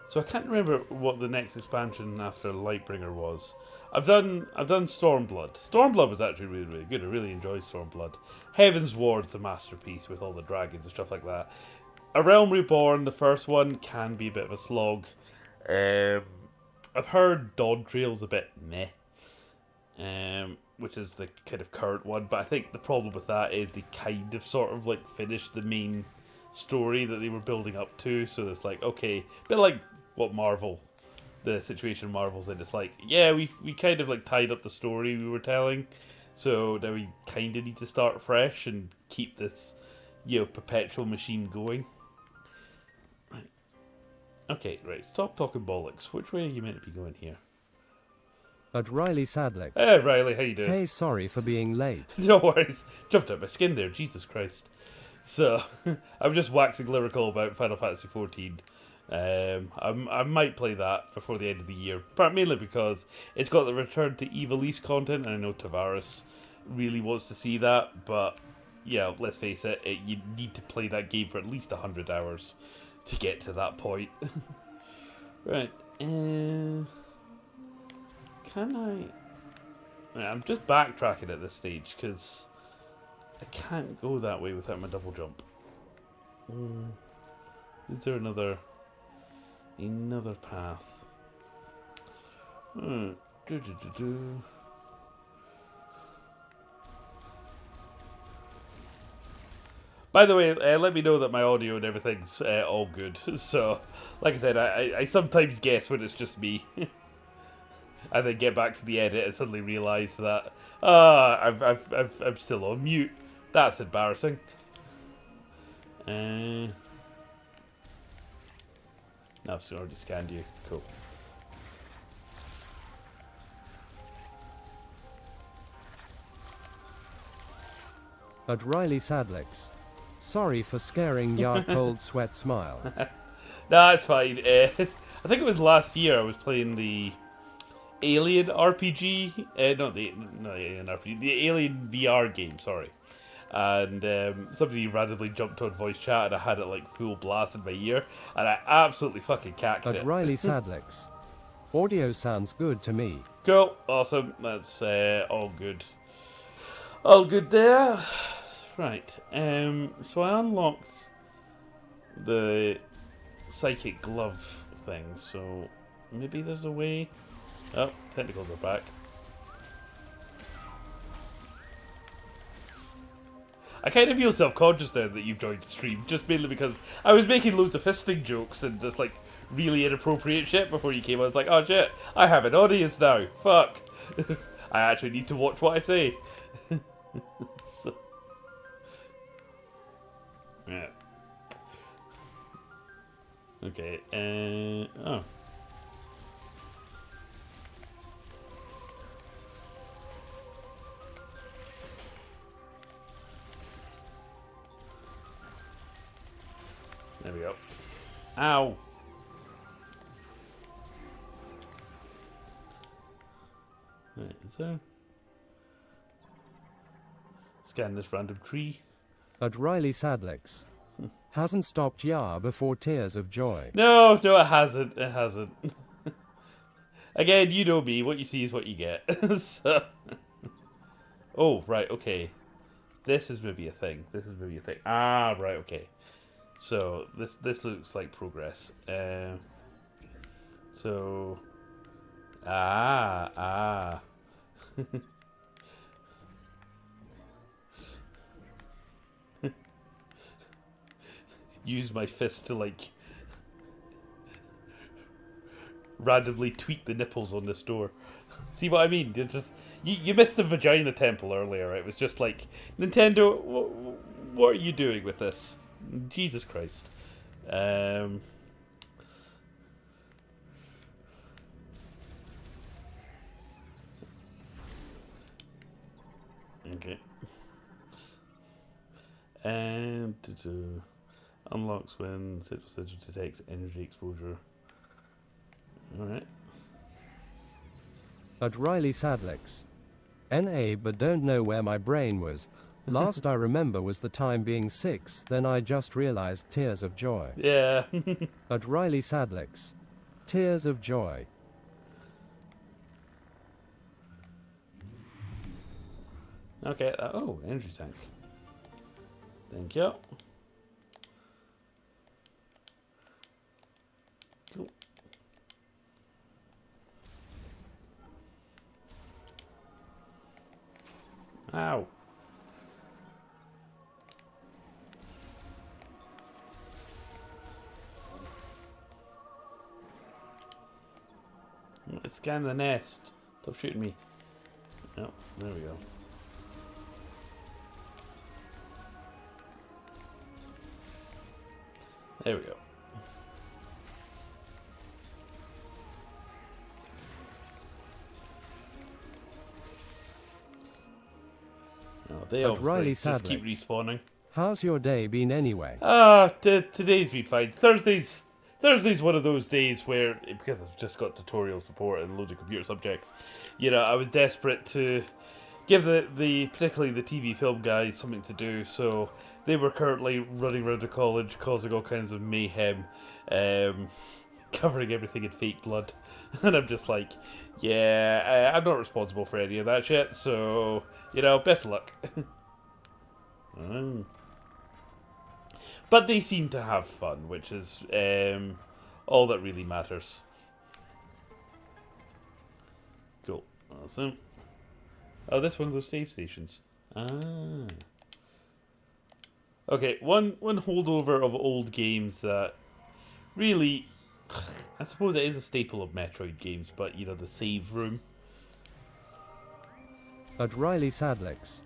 So I can't remember what the next expansion after Lightbringer was. I've done Stormblood. Stormblood was actually really, really good. I really enjoyed Stormblood. Heaven's Ward's a masterpiece with all the dragons and stuff like that. A Realm Reborn, the first one, can be a bit of a slog. I've heard Dawn Trail's a bit meh, which is the kind of current one. But I think the problem with that is they kind of sort of like finished the main story that they were building up to. So it's like, okay, a bit like what the situation Marvel's in. It's like, yeah, we kind of like tied up the story we were telling, so now we kind of need to start fresh and keep this, perpetual machine going. Right. Okay, right. Stop talking bollocks. Which way are you meant to be going here? At Riley Sadlex. Hey, Riley, how you doing? Hey, sorry for being late. No worries. Jumped out my skin there. Jesus Christ. So, I'm just waxing lyrical about Final Fantasy XIV. I might play that before the end of the year, mainly because it's got the Return to Evil East content, and I know Tavares really wants to see that, but yeah, let's face it, you need to play that game for at least 100 hours to get to that point. Right, can I... Right, I'm just backtracking at this stage, because I can't go that way without my double jump. Is there another path? By the way, let me know that my audio and everything's all good. So, like I said, I sometimes guess when it's just me. And then get back to the edit and suddenly realise that I'm still on mute. That's embarrassing. No, I've already scanned you. Cool. At Riley Sadlex. Sorry for scaring your cold sweat smile. Nah, it's fine. I think it was last year I was playing the Alien RPG. Not the Alien RPG. The Alien VR game, sorry. And somebody randomly jumped on voice chat and I had it like full blast in my ear. And I absolutely fucking cacked it. At Riley Sadlex. Audio sounds good to me. Cool. Awesome. That's all good. All good there. Right. So I unlocked the psychic glove thing. So maybe there's a way. Oh, tentacles are back. I kind of feel self-conscious now that you've joined the stream, just mainly because I was making loads of fisting jokes and just like really inappropriate shit before you came on. It's like, oh shit, I have an audience now. Fuck. I actually need to watch what I say. So, yeah. Okay. Oh. There we go. Ow. Right, so scan this random tree. At Riley Sadlex. Hasn't stopped Yar before tears of joy. No, no, it hasn't. It hasn't. Again, you know me. What you see is what you get. So, oh, right, okay. This is maybe a thing. This is maybe a thing. Ah, right, okay. So this looks like progress. So, ah. Use my fist to like randomly tweak the nipples on this door. See what I mean? It's just you missed the vagina temple earlier. It was just like, Nintendo, what are you doing with this? Jesus Christ. Okay. And unlocks when Sigil detects energy exposure. Alright. At Riley Sadlex. NA but don't know where my brain was. Last I remember was the time being 6, then I just realized tears of joy. Yeah. At Riley Sadlex. Tears of joy. Okay. Oh, energy tank. Thank you. Cool. Ow. Let's scan the nest. Stop shooting me. Oh, there we go. There we go. Oh, they At Riley just keep Sadlex. respawning. How's your day been anyway? Today's been fine. Thursday's one of those days where, because I've just got tutorial support and loads of computer subjects, you know, I was desperate to give the particularly the TV film guys something to do, so they were currently running around the college causing all kinds of mayhem, covering everything in fake blood. And I'm just like, yeah, I'm not responsible for any of that shit, so, you know, best of luck. But they seem to have fun, which is all that really matters. Cool. Awesome. Oh, this one's those save stations. Ah. Okay, one holdover of old games that really, I suppose it is a staple of Metroid games, but you know, the save room. At Riley Sadlex.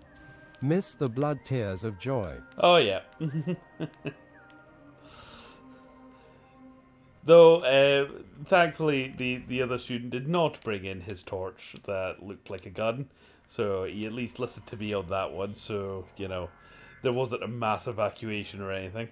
Miss the blood tears of joy. Oh yeah. Though, thankfully, the other student did not bring in his torch that looked like a gun, so he at least listened to me on that one, so, you know, there wasn't a mass evacuation or anything.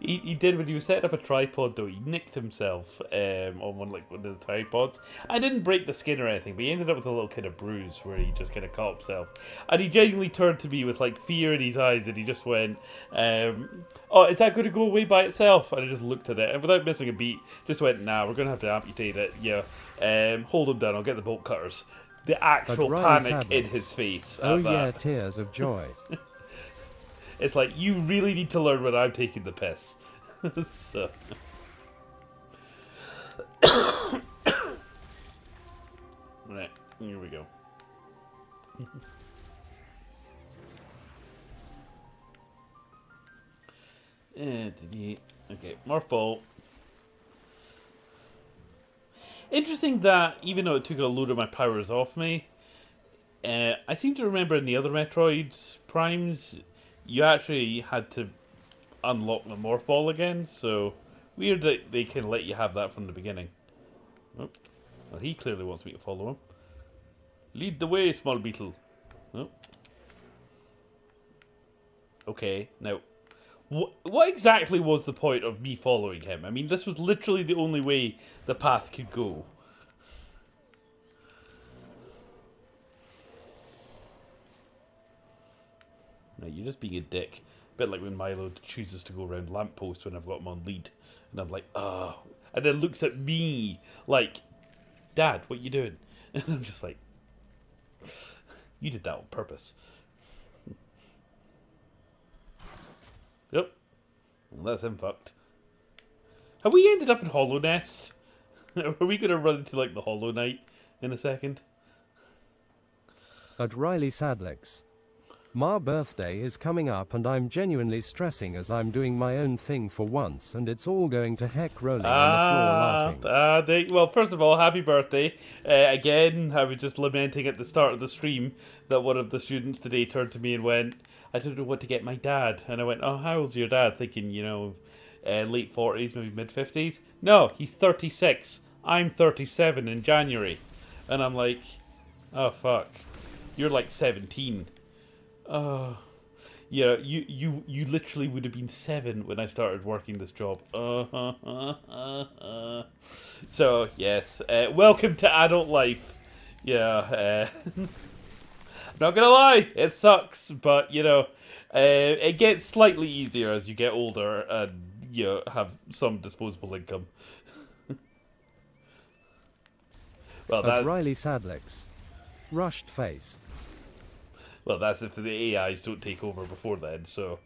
He did, when he was setting up a tripod, though, he nicked himself on one of the tripods. I didn't break the skin or anything, but he ended up with a little kind of bruise where he just kind of caught himself. And he genuinely turned to me with like fear in his eyes, and he just went, "Oh, is that going to go away by itself?" And I just looked at it, and without missing a beat, just went, "Nah, we're going to have to amputate it. Yeah, hold him down. I'll get the bolt cutters." The actual panic in his face. Oh at that. yeah, tears of joy. It's like, you really need to learn when I'm taking the piss. So. Right, here we go. Okay, Morph Ball. Interesting that, even though it took a load of my powers off me, I seem to remember in the other Metroid Primes, you actually had to unlock the Morph Ball again, so weird that they can let you have that from the beginning. Oh, well, he clearly wants me to follow him. Lead the way, small beetle. Oh. Okay, now, What exactly was the point of me following him? I mean, this was literally the only way the path could go. No, you're just being a dick. A bit like when Milo chooses to go around lampposts when I've got him on lead. And I'm like, oh. And then looks at me like, Dad, what you doing? And I'm just like, you did that on purpose. Yep. Well, that's him fucked. Have we ended up in Hollow Nest? Are we going to run into, like, the Hollow Knight in a second? At Riley Sadlex. My birthday is coming up and I'm genuinely stressing as I'm doing my own thing for once and it's all going to heck rolling on the floor laughing. Well, first of all, happy birthday. Again, I was just lamenting at the start of the stream that one of the students today turned to me and went, I don't know what to get my dad. And I went, oh, how old's your dad? Thinking, late 40s, maybe mid 50s. No, he's 36. I'm 37 in January. And I'm like, oh, fuck. You're like 17. Oh, yeah, you literally would have been 7 when I started working this job. So, yes, welcome to adult life. Yeah, not gonna lie, it sucks, but, it gets slightly easier as you get older and, have some disposable income. Well, At Riley Sadlex. Rushed face. Well, that's if the AIs don't take over before then, so,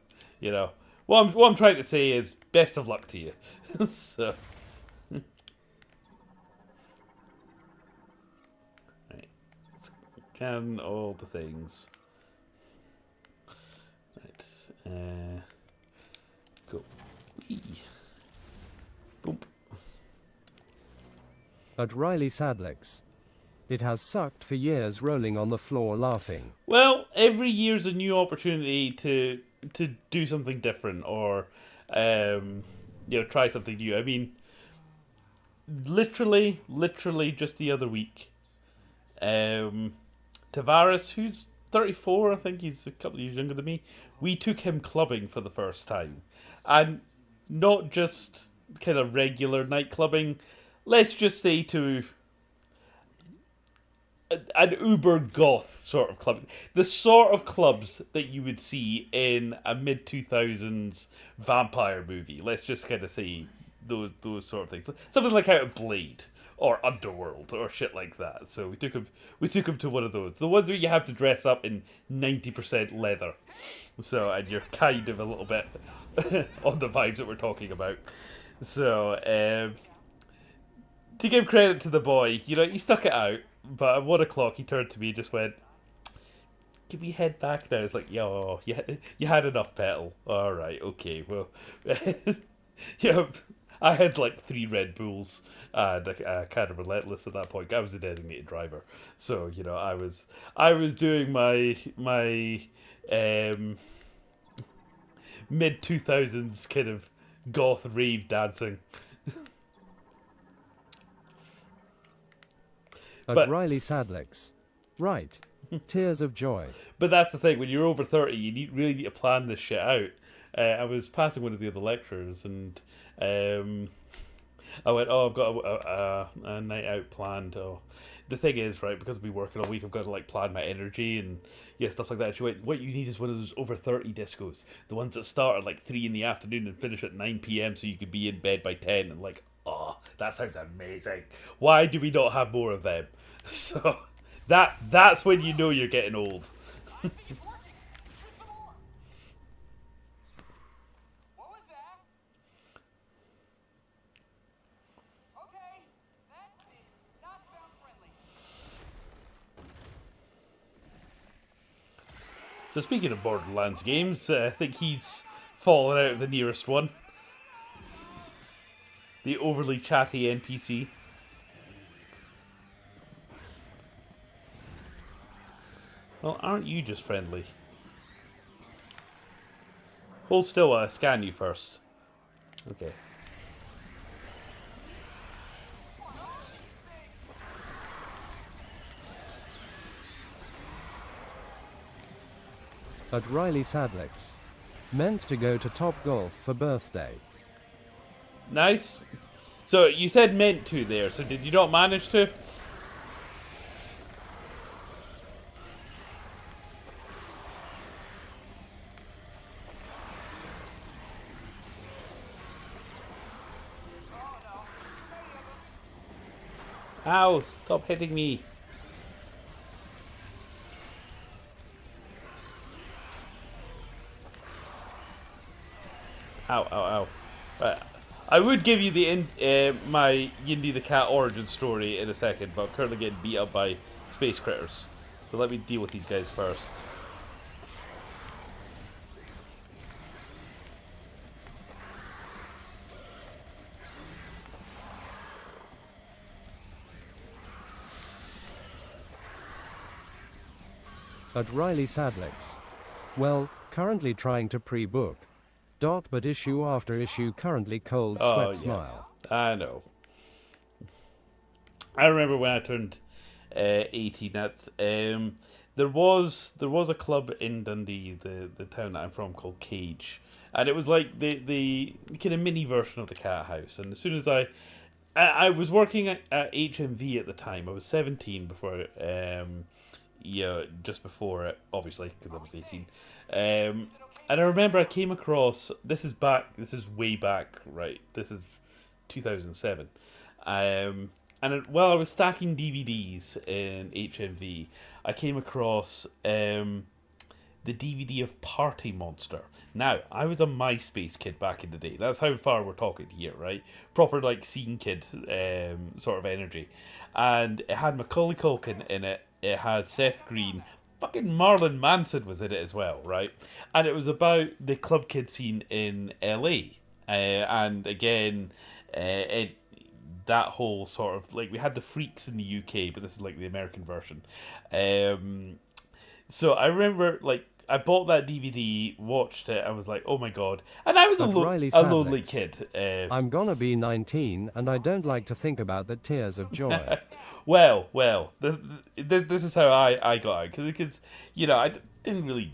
What I'm trying to say is, best of luck to you. So. Right. Can all the things. Right. Go. Whee. Boom. At Riley Sadlex. It has sucked for years rolling on the floor laughing. Well, every year's a new opportunity to do something different or, try something new. I mean, literally just the other week, Tavares, who's 34, I think he's a couple of years younger than me, we took him clubbing for the first time. And not just kind of regular night clubbing, let's just say to an uber goth sort of club. The sort of clubs that you would see in a mid-2000s vampire movie. Let's just kind of say those sort of things. Something like out of Blade or Underworld or shit like that. So we took him to one of those. The ones where you have to dress up in 90% leather. So, and you're kind of a little bit on the vibes that we're talking about. So, to give credit to the boy, he stuck it out. But at 1 o'clock, he turned to me and just went, can we head back now? It's like, yo, you had enough petal. All right, okay, well. I had like 3 Red Bulls and a can of Relentless at that point. I was a designated driver. So, I was doing my mid-2000s kind of goth rave dancing. At Riley Sadlex. Right. Tears of joy. But that's the thing, when you're over 30, you really need to plan this shit out. I was passing one of the other lectures, and I went, I've got a night out planned. Oh. The thing is, right, because I've been working all week, I've got to, plan my energy and, stuff like that. She went, what you need is one of those over 30 discos. The ones that start at, 3 in the afternoon and finish at 9 p.m. so you could be in bed by 10. And, oh, that sounds amazing. Why do we not have more of them? So, that's when you know you're getting old. So speaking of Borderlands games, I think he's fallen out of the nearest one. The overly chatty NPC. Well, aren't you just friendly? Hold still while I scan you first. Okay. At Riley Sadlex. Meant to go to Top Golf for birthday. Nice. So you said meant to there, so did you not manage to? Ow, stop hitting me. Ow, ow, ow. I would give you my Yindy the Cat origin story in a second, but I'm currently getting beat up by space critters. So let me deal with these guys first. At Riley Sadlex. Well, currently trying to pre-book. But issue after issue currently cold sweat smile. I know. I remember when I turned 18. There was a club in Dundee, the town that I'm from, called Cage, and it was like the kind of mini version of the Cat House. And as soon as I was working at HMV at the time, I was 17 before just before it, obviously, because I was 18. And I remember I came across, this is way back, right? This is 2007. While I was stacking DVDs in HMV, I came across the DVD of Party Monster. Now, I was a MySpace kid back in the day. That's how far we're talking here, right? Proper, like, scene kid sort of energy. And it had Macaulay Culkin in it. It had Seth Green. Fucking Marlon Manson was in it as well, right? And it was about the club kid scene in LA. And again, that whole sort of, like, we had the Freaks in the UK, but this is like the American version. So I remember, like, I bought that DVD, watched it, I was like, oh my god. And I was a lonely kid. I'm gonna be 19, and I don't like to think about the tears of joy. Well, this is how I got out. Because, I didn't really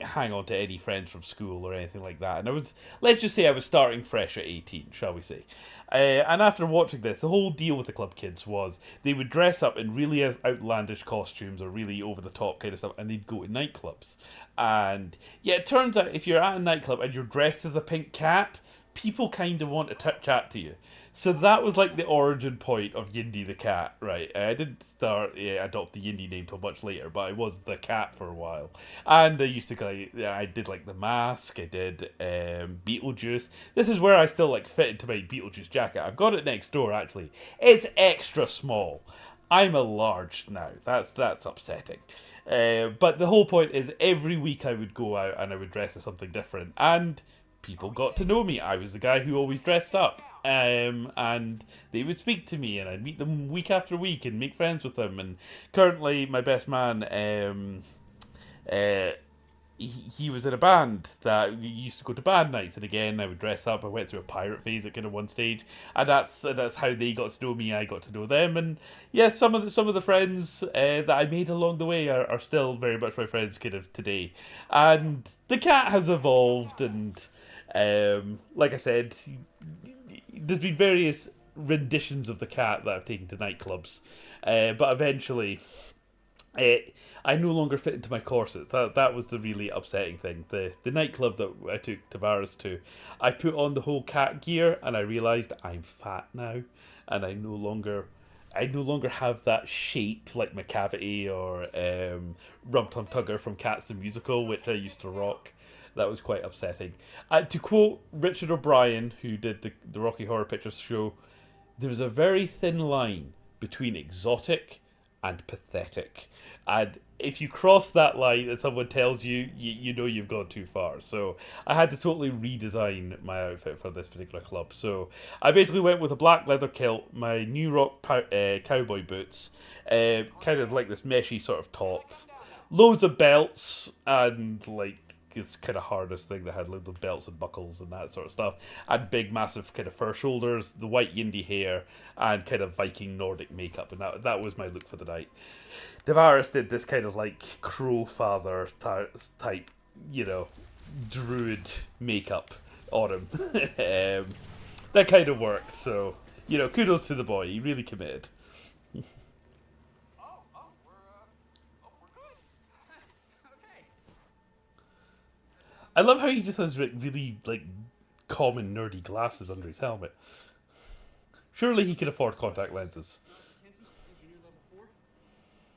hang on to any friends from school or anything like that. And let's just say I was starting fresh at 18, shall we say. And after watching this, the whole deal with the club kids was they would dress up in really outlandish costumes or really over-the-top kind of stuff, and they'd go to nightclubs. And, yeah, it turns out if you're at a nightclub and you're dressed as a pink cat, people kind of want to chat to you. So that was like the origin point of Yindy the Cat, right? I didn't adopt the Yindy name till much later, but I was the cat for a while. And I used to, I did like The Mask, I did Beetlejuice. This is where I still like fit into my Beetlejuice jacket. I've got it next door actually. It's extra small. I'm a large now. That's upsetting. But the whole point is every week I would go out and I would dress as something different. And people got to know me. I was the guy who always dressed up. And they would speak to me and I'd meet them week after week and make friends with them. And currently my best man, he was in a band that used to go to band nights, and again I would dress up. I went through a pirate phase at kind of one stage, and that's how they got to know me. I got to know them, and yeah, some of the friends that I made along the way are still very much my friends kind of today. And the cat has evolved, and like I said, there's been various renditions of the cat that I've taken to nightclubs, but eventually I no longer fit into my corsets. That was the really upsetting thing. The nightclub that I took Tavares to, I put on the whole cat gear and I realised I'm fat now, and I no longer have that shape like McCavity or Rum Tum Tugger from Cats the Musical, which I used to rock. That was quite upsetting. To quote Richard O'Brien, who did the Rocky Horror Picture Show, there's a very thin line between exotic and pathetic. And if you cross that line and someone tells you, you know you've gone too far. So I had to totally redesign my outfit for this particular club. So I basically went with a black leather kilt, my New Rock cowboy boots, kind of like this meshy sort of top, loads of belts, and like this kind of harness thing that had loads of belts and buckles and that sort of stuff, and big massive kind of fur shoulders, the white Yindy hair, and kind of Viking Nordic makeup, and that was my look for the night. Tavares did this kind of like crow father type, druid makeup on him. That kind of worked, so, you know, kudos to the boy. He really committed. We're good. Okay. I love how he just has really, like, common nerdy glasses under his helmet. Surely he can afford contact lenses. Mackenzie, engineer level 4.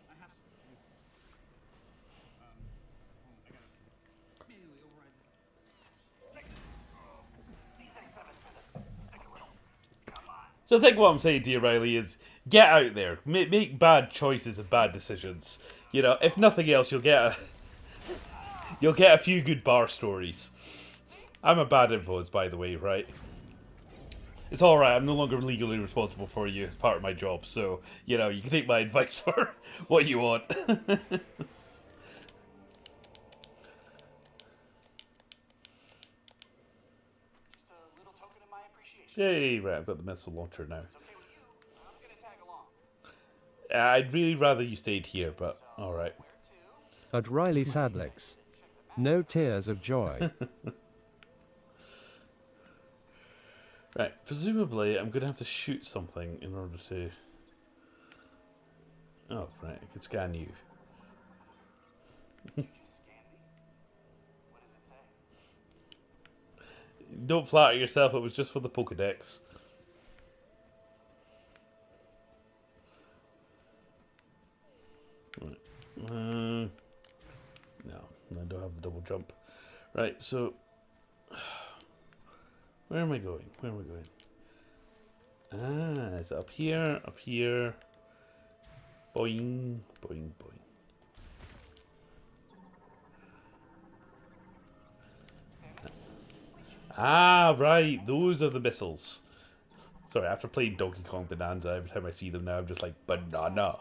I have some for you. I gotta manually override this. So I think what I'm saying to you, Riley, is get out there, make bad choices and bad decisions. You know, if nothing else, you'll get a few good bar stories. I'm a bad influence, by the way, right? It's alright, I'm no longer legally responsible for you as part of my job, so, you know, you can take my advice for what you want. Yay, right, I've got the missile launcher now. I'd really rather you stayed here, but alright. At Riley Sadlex. No tears of joy. Right, presumably I'm going to have to shoot something in order to... Oh, right, I can scan you. Don't flatter yourself, it was just for the Pokedex. Right. No, I don't have the double jump. Right, so... Where am I going? Where am I going? Ah, it's up here, up here. Boing, boing, boing. Ah, right, those are the missiles. Sorry, after playing Donkey Kong Bonanza, every time I see them now, I'm just like, banana.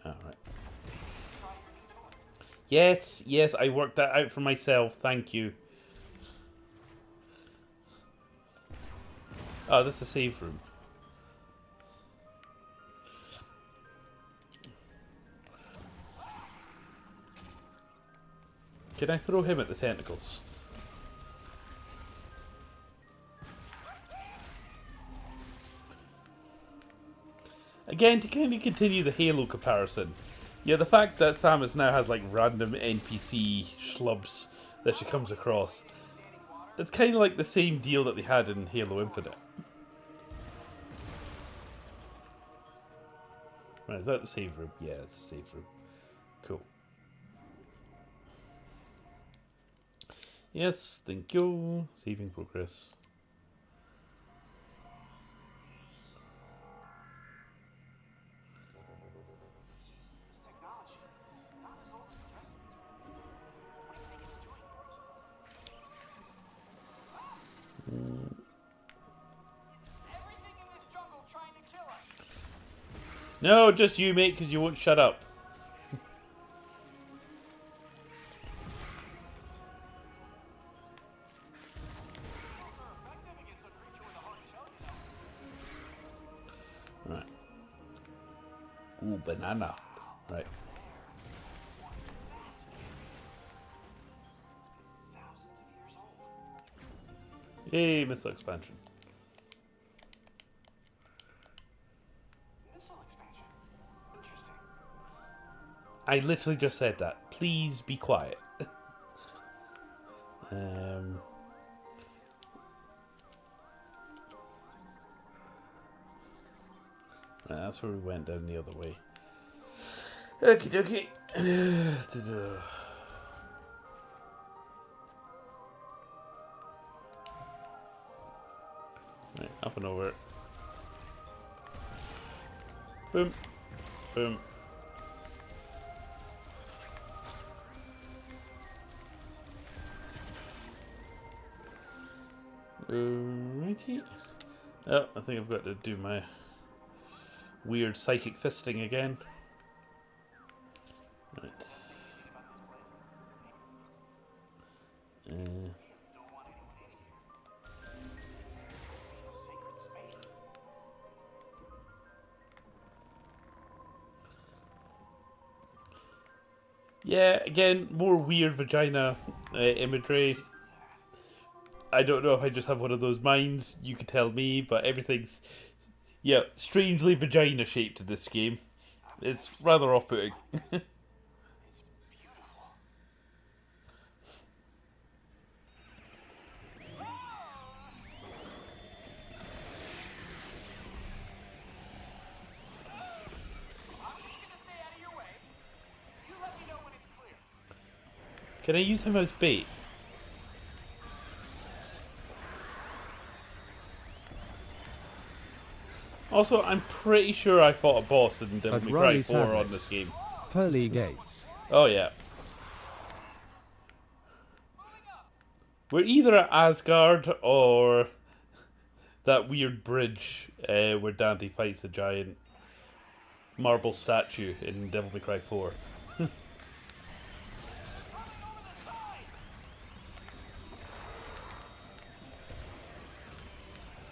Alright. Yes, yes, I worked that out for myself, thank you. Oh, that's a save room. Can I throw him at the tentacles? Again, to kind of continue the Halo comparison, yeah, the fact that Samus now has like random NPC schlubs that she comes across, it's kind of like the same deal that they had in Halo Infinite. Right, is that the save room? Yeah, it's the save room. Cool. Yes, thank you. Saving progress. No, just you, mate, because you won't shut up. Right. Ooh, banana. Right. Yay, missile expansion. I literally just said that. Please be quiet. Right, that's where we went down the other way. Okie dokie. Right, up and over. Boom. Boom. Righty. Oh, I think I've got to do my weird psychic fisting again. Right. Yeah, again, more weird vagina imagery. I don't know if I just have one of those minds. You could tell me, but everything's, yeah, strangely vagina shaped in this game. It's rather off-putting. It's beautiful. I'm just gonna stay out of your way. You let me know when it's clear. Can I use him as bait? Also, I'm pretty sure I fought a boss in Devil At May Cry Riley 4 on Sadlex. this game. Pearly Gates. Oh yeah. We're either at Asgard or that weird bridge where Dante fights the giant marble statue in Devil May Cry 4.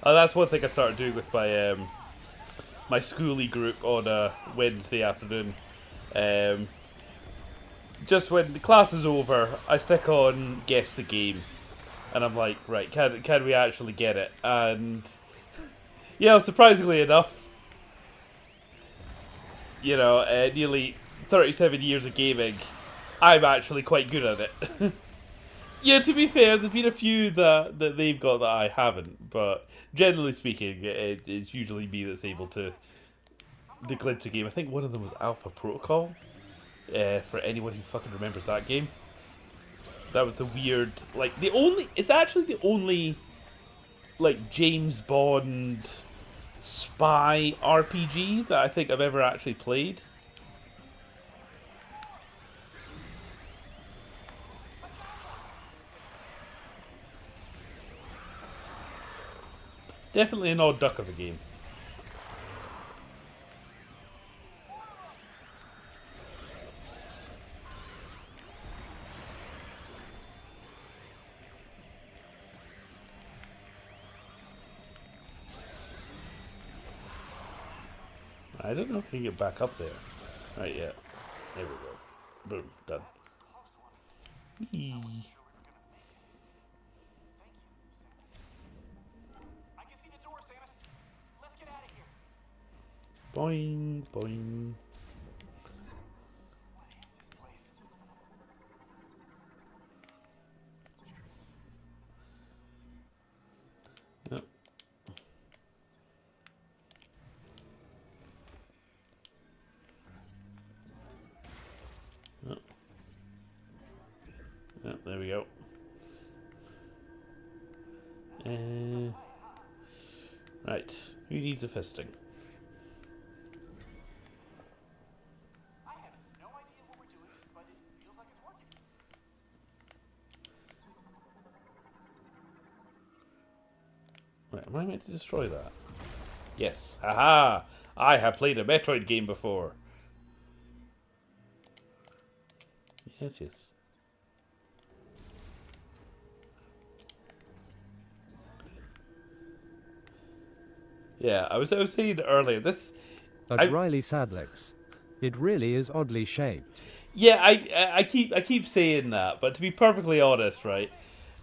Oh, that's one thing I started doing with my my schooly group on a Wednesday afternoon. Just when the class is over, I stick on Guess the Game. And I'm like, right, can we actually get it? And, surprisingly enough, nearly 37 years of gaming, I'm actually quite good at it. Yeah, to be fair, there's been a few that they've got that I haven't, but generally speaking, it's usually me that's able to glitch a game. I think one of them was Alpha Protocol, for anyone who fucking remembers that game. That was the weird, it's actually the only, James Bond spy RPG that I think I've ever actually played. Definitely an odd duck of a game. I don't know if we can get back up there. Right, yeah. There we go. Boom, done. Whee. I can see the door, Samus. Let's get out of here. Boing, boing. What is this place? Yep. Yep. Yep, there we go. Right, who needs a fisting? I have no idea what we're doing, but it feels like it's working. Right, am I meant to destroy that? Yes. Haha! I have played a Metroid game before. Yes, yes. Yeah, I was saying earlier, this... At Riley Sadlex. It really is oddly shaped. Yeah, I keep saying that, but to be perfectly honest, right?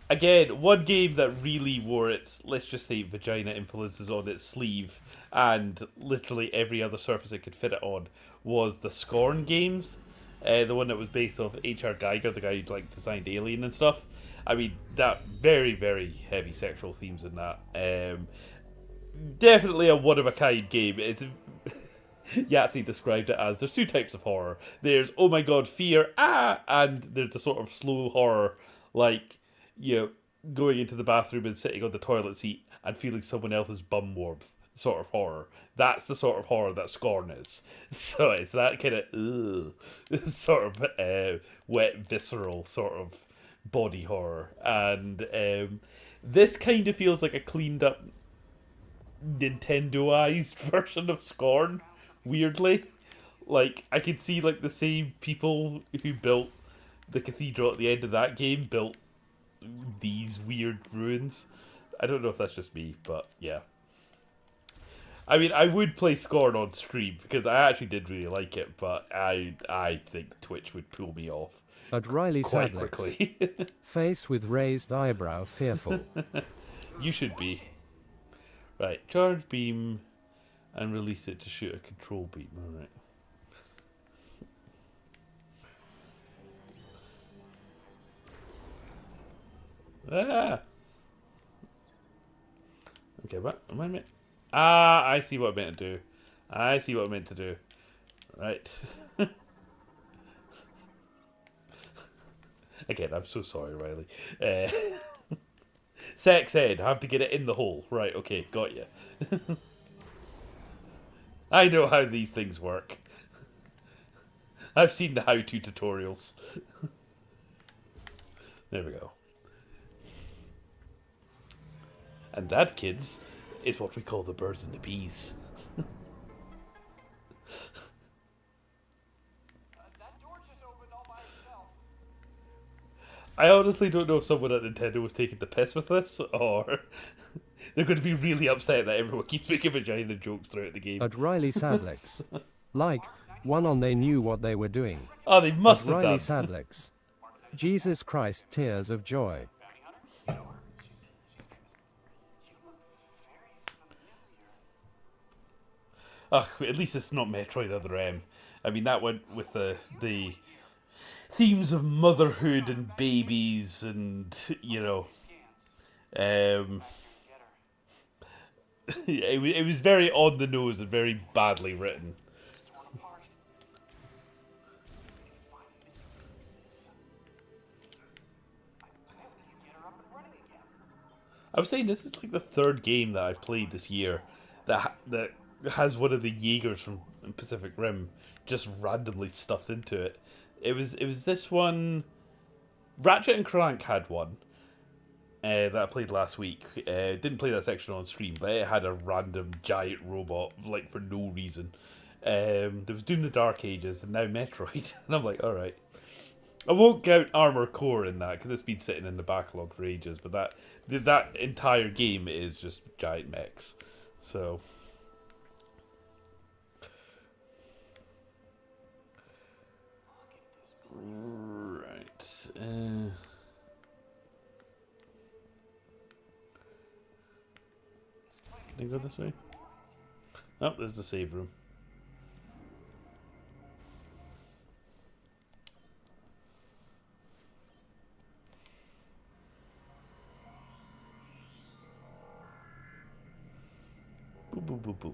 Again, one game that really wore its, let's just say, vagina influences on its sleeve, and literally every other surface it could fit it on, was the Scorn games. The one that was based off H.R. Geiger, the guy who designed Alien and stuff. I mean, that very, very heavy sexual themes in that. Definitely a one-of-a-kind game. It's Yahtzee described it as, there's two types of horror. There's, oh my god, fear, and there's the sort of slow horror, going into the bathroom and sitting on the toilet seat and feeling someone else's bum warmth sort of horror. That's the sort of horror that Scorn is. So it's that kind of sort of wet, visceral sort of body horror. And this kind of feels like a cleaned up Nintendo-ized version of Scorn, weirdly. I could see the same people who built the cathedral at the end of that game built these weird ruins. I don't know if that's just me, but yeah. I mean, I would play Scorn on stream because I actually did really like it, but I think Twitch would pull me off At Riley quite Sadlex. quickly. Face with raised eyebrow, fearful. You should be. Right, charge beam and release it to shoot a control beam. Alright. Ah! Okay, what am I meant? Ah, I see what I meant to do. I see what I meant to do. Right. Again, I'm so sorry, Riley. Sex ed, I have to get it in the hole. Right, okay, got you. I know how these things work. I've seen the how-to tutorials. There we go. And that, kids, is what we call the birds and the bees. That door just opened all by itself. I honestly don't know if someone at Nintendo was taking the piss with this, or they're going to be really upset that everyone keeps making vagina jokes throughout the game. At Riley Sadlex. Like, one on they knew what they were doing. Oh, they must At have Riley done. Sadlex. Jesus Christ, tears of joy. Bounty hunter? You know her. She's famous. You look very familiar. Ugh, at least it's not Metroid Other M. I mean, that one with the themes of motherhood and babies and, you know, Scans. Get her. it was very on the nose and very badly written. Just torn apart. Find missing pieces. I bet we can get her up and running again. I was saying this is like the third game that I've played this year that has one of the Jaegers from Pacific Rim just randomly stuffed into it. It was this one. Ratchet and Clank had one that I played last week. Didn't play that section on stream, but it had a random giant robot like for no reason. That was doing the Dark Ages and now Metroid, and I'm like, all right. I won't count Armor Core in that because it's been sitting in the backlog for ages. But that entire game is just giant mechs. So. Right. Can I go this way? Oh, there's the save room. Boop, boop, boop, boop.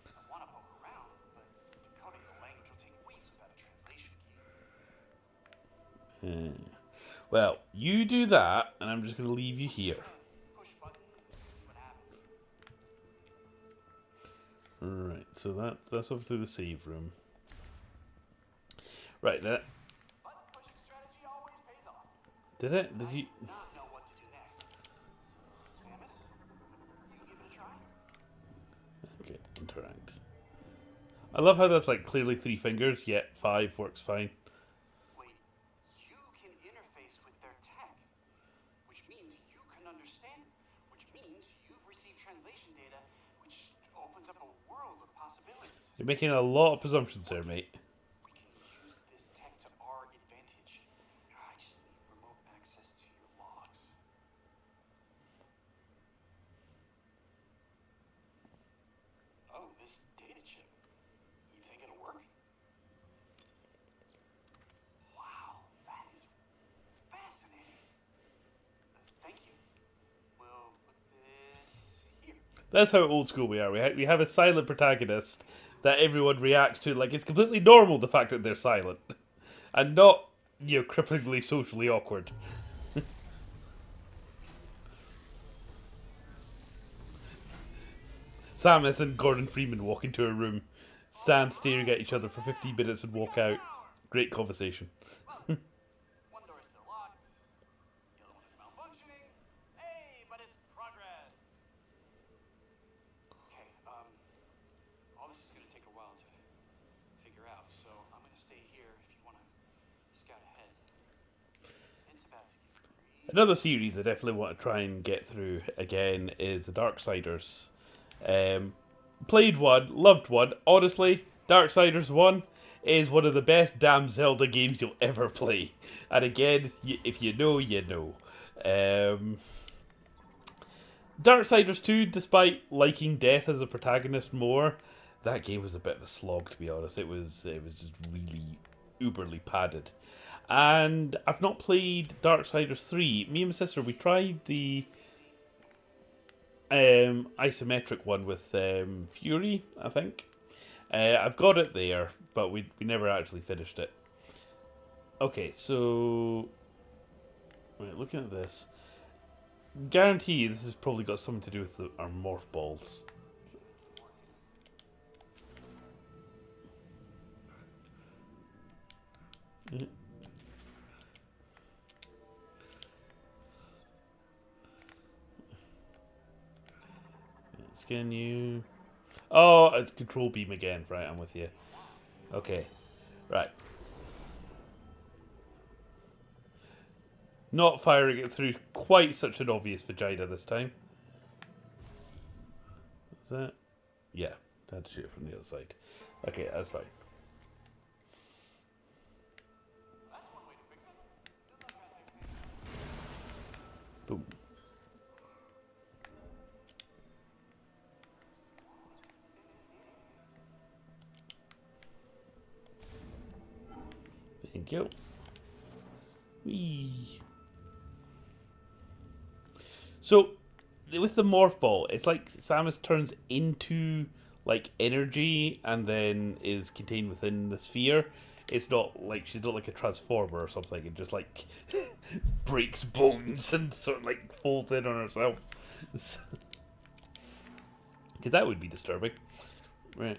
I want to poke around, but decoding the language will take weeks without a translation key. Well, you do that, and I'm just going to leave you here. Push buttons and see what happens. Right, so that's over to the save room. Right, that Button pushing strategy always pays off. did it? Did you? Not know what to do next. So, Samus, you give it a try? Okay, interact. I love how that's like clearly 3 fingers, yet 5 works fine. Wait, you can interface with their tech, which means you can understand, which means you've received translation data, which opens up a world of possibilities. You're making a lot of presumptions there, mate. We can use this tech to our advantage. I just need remote access to your logs. Oh, this data chip. You think it'll work? Wow, that is fascinating. Thank you. We'll put this here. That's how old school we are. We have a silent protagonist that everyone reacts to like it's completely normal, the fact that they're silent. And not, you know, cripplingly socially awkward. Samus and Gordon Freeman walk into a room, stand staring at each other for 15 minutes and walk out. Great conversation. One door is still locked. The other one is malfunctioning. Hey, but it's progress. Okay, all this is gonna take a while to figure out, so I'm gonna stay here if you wanna scout ahead. It's about to get Another series I definitely want to try and get through again is the Darksiders. Played one, loved one. Honestly, Darksiders 1 is one of the best damn Zelda games you'll ever play. And again, if you know, you know. Darksiders 2, despite liking Death as a protagonist more, that game was a bit of a slog, to be honest. It was just really uberly padded. And I've not played Darksiders 3. Me and my sister, we tried the isometric one with Fury, I think. I've got it there, but we never actually finished it. Okay, so... Wait, looking at this. Guarantee this has probably got something to do with our morph balls. Scan you. Oh, it's control beam again. Right, I'm with you. Okay. Right. Not firing it through quite such an obvious vagina this time. Is that? Yeah. I had to shoot it from the other side. Okay, that's fine. Boom. Thank you. Whee. So, with the morph ball, it's like Samus turns into like energy and then is contained within the sphere. It's not like she's not like a transformer or something. It just like breaks bones and sort of like folds in on herself. Because that would be disturbing, right?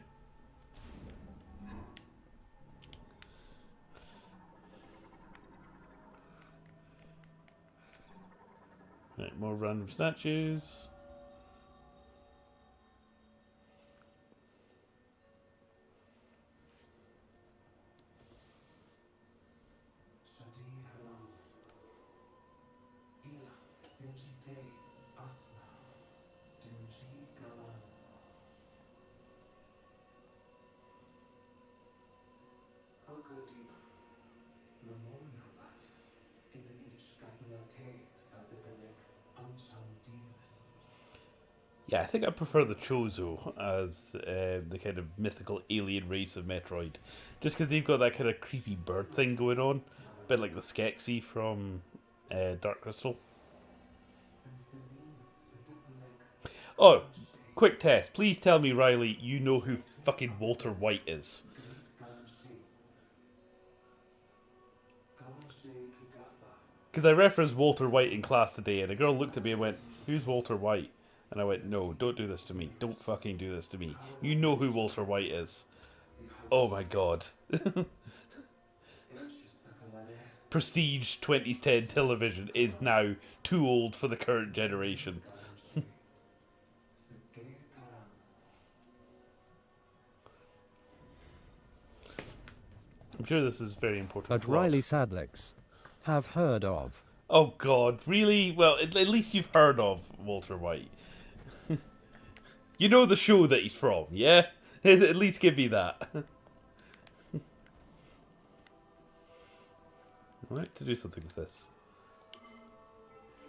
Right, more random statues. Yeah, I think I prefer the Chozo as the kind of mythical alien race of Metroid. Just because they've got that kind of creepy bird thing going on. A bit like the Skeksis from Dark Crystal. Oh, quick test. Please tell me, Riley, you know who fucking Walter White is. Because I referenced Walter White in class today, and a girl looked at me and went, "Who's Walter White?" And I went, "No, don't do this to me. Don't fucking do this to me. You know who Walter White is." Oh my god. Prestige 2010 television is now too old for the current generation. I'm sure this is very important. But Riley Sadlex. Have heard of. Oh god, really? Well, at least you've heard of Walter White. You know the show that he's from, yeah? At least give me that. I like to do something with this.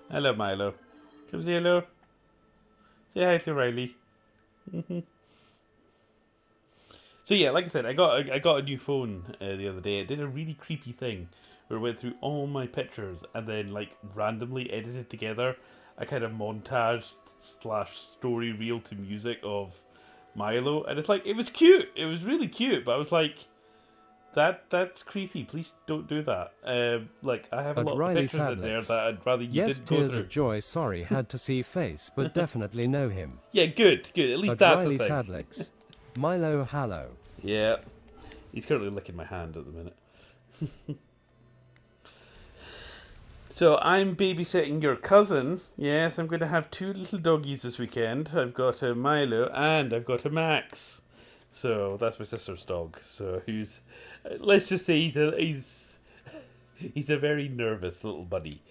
Hello, Milo. Come say hello. Say hi to Riley. So yeah, like I said, I got a new phone the other day. It did a really creepy thing where I went through all my pictures and then like randomly edited together a kind of montage / story reel to music of Milo, and it's like it was cute. It was really cute, but I was like, that's creepy. Please don't do that. Like I have a But lot of Riley pictures in there Sadlex. that I'd rather you Yes, didn't go tears through. of joy. Sorry, had to see face, but definitely know him. Yeah, good. At least But that's Riley a thing. Sadlex. Milo Hallow. Yeah, he's currently licking my hand at the minute. So I'm babysitting your cousin. Yes, I'm going to have 2 little doggies this weekend. I've got a Milo and I've got a Max. So that's my sister's dog. So who's, let's just say he's He's a very nervous little buddy.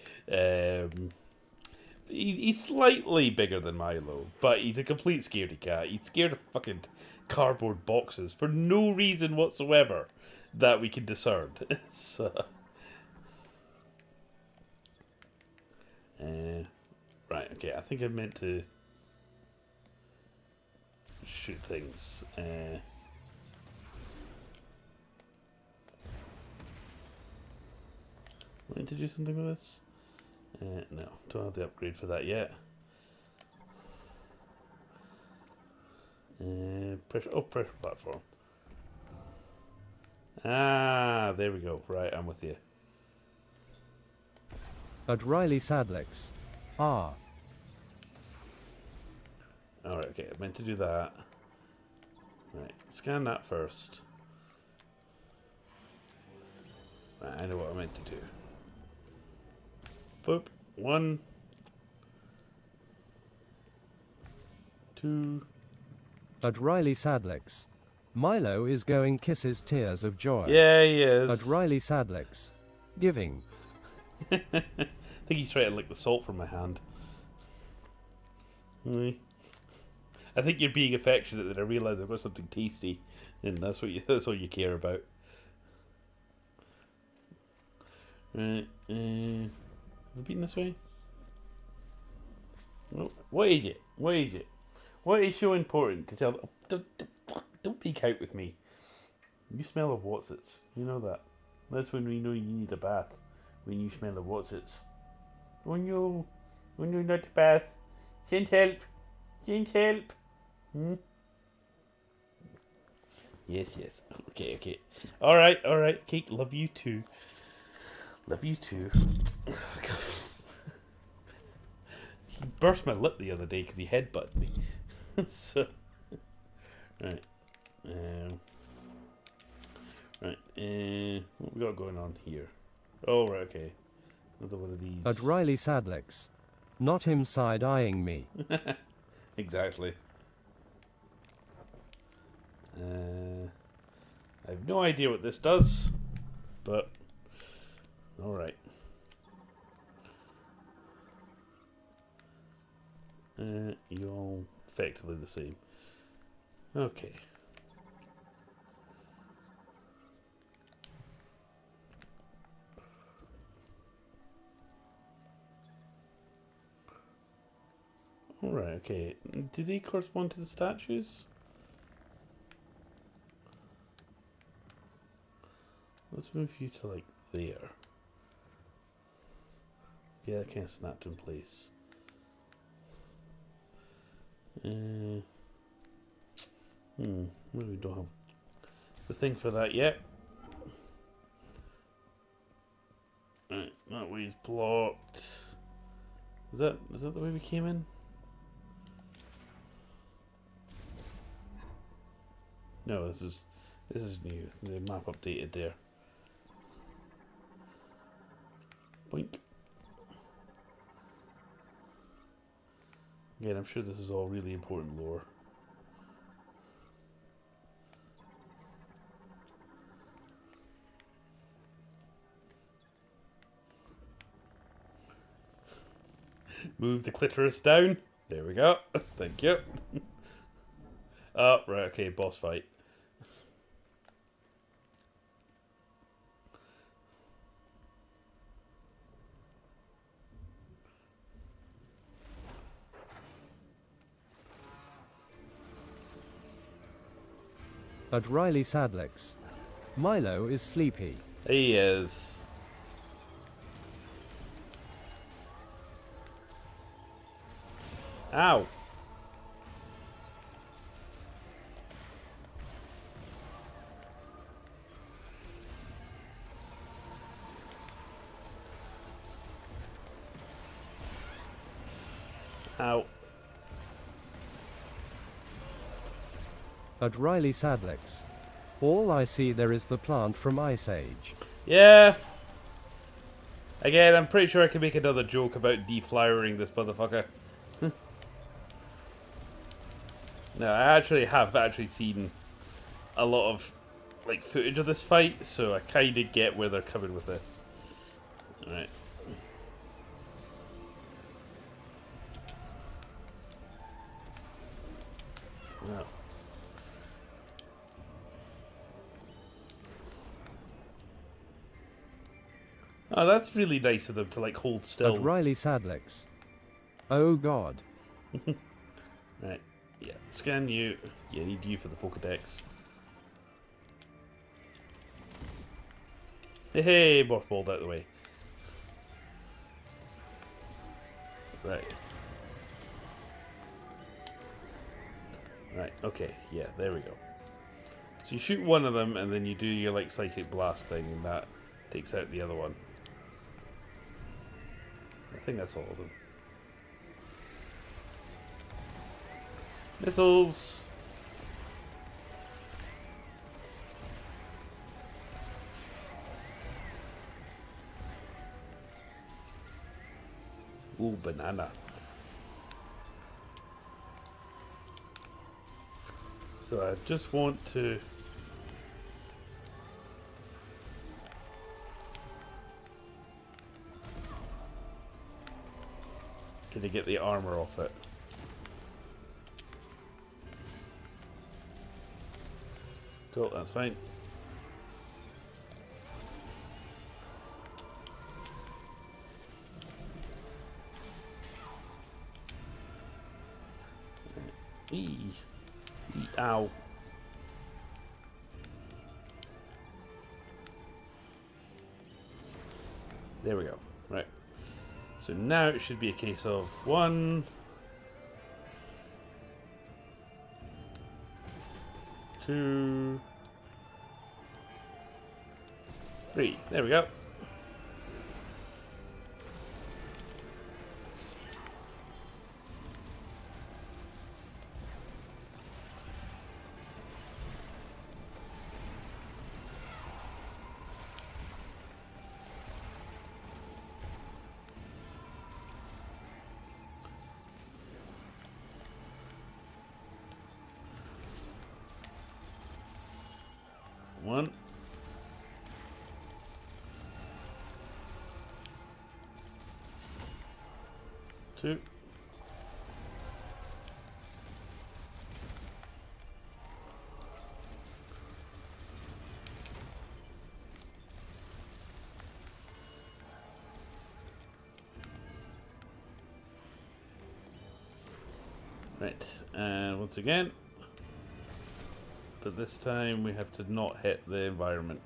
He's slightly bigger than Milo, but he's a complete scaredy cat. He's scared of fucking cardboard boxes for no reason whatsoever that we can discern. So, right, okay, I think I meant to shoot things. Meant to do something with this? No, don't have the upgrade for that yet. Pressure platform. Ah, there we go. Right, I'm with you. At Riley Sadlex. Ah. Alright, okay, I meant to do that. Right, scan that first. Right, I know what I meant to do. Boop. 1, 2. At Riley Sadlex. Milo is going kisses tears of joy. Yeah, he is. At Riley Sadlex. Giving. I think he's trying to lick the salt from my hand. I think you're being affectionate that I realise I've got something tasty, and that's all you care about. Right, have we been this way? Oh, what is it? What is it? What is so important to tell? Don't peek out with me. You smell of Watsits. You know that. That's when we know you need a bath. When you smell of Watsits. Oh no. Oh no, not a bath. Send help. Send help. Yes, yes. Okay, okay. Alright, alright. Kate, love you too. Love you too. He burst my lip the other day because he headbutted me. So, right. Right. What we got going on here? Oh, right, okay. Another one of these. At Riley Sadlex. Not him side-eyeing me. Exactly. I have no idea what this does, but alright. You're all effectively the same. Okay. Alright, okay. Do they correspond to the statues? Let's move you to like there. Yeah, that kind of snapped in place. Maybe we don't have the thing for that yet. Right, that way's blocked. Is that the way we came in? No, this is new. The map updated there. Boink. Again, I'm sure this is all really important lore. Move the clitoris down. There we go. Thank you. Oh, right, okay, boss fight. At Riley Sadlex. Milo is sleepy. He is. Ow. Ow. At Riley Sadlex. All I see there is the plant from Ice Age. Yeah. Again, I'm pretty sure I can make another joke about deflowering this motherfucker. No, I have seen a lot of like footage of this fight, so I kind of get where they're coming with this. Alright. No. Oh, that's really nice of them to like hold still. At Riley Sadlex. Oh god. Right. Yeah. Scan you. Yeah, need you for the Pokedex. Hey, mothballed out of the way. Right. Right, okay. Yeah, there we go. So you shoot one of them, and then you do your, like, psychic blast thing, and that takes out the other one. I think that's all of them. Missiles! Ooh, banana. So I just want to... Can I get the armor off it? Cool, that's fine. Eee. Ow. There we go. Right. So now it should be a case of 1, 2, 3. There we go. One. Two. Right, and once again, but this time we have to not hit the environment.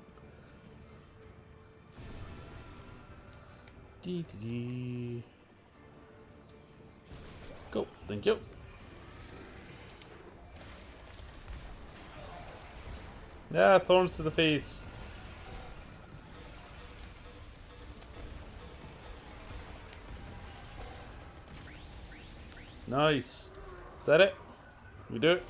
Dee dee dee. Go, thank you. Yeah, thorns to the face. Nice. Is that it? We do it?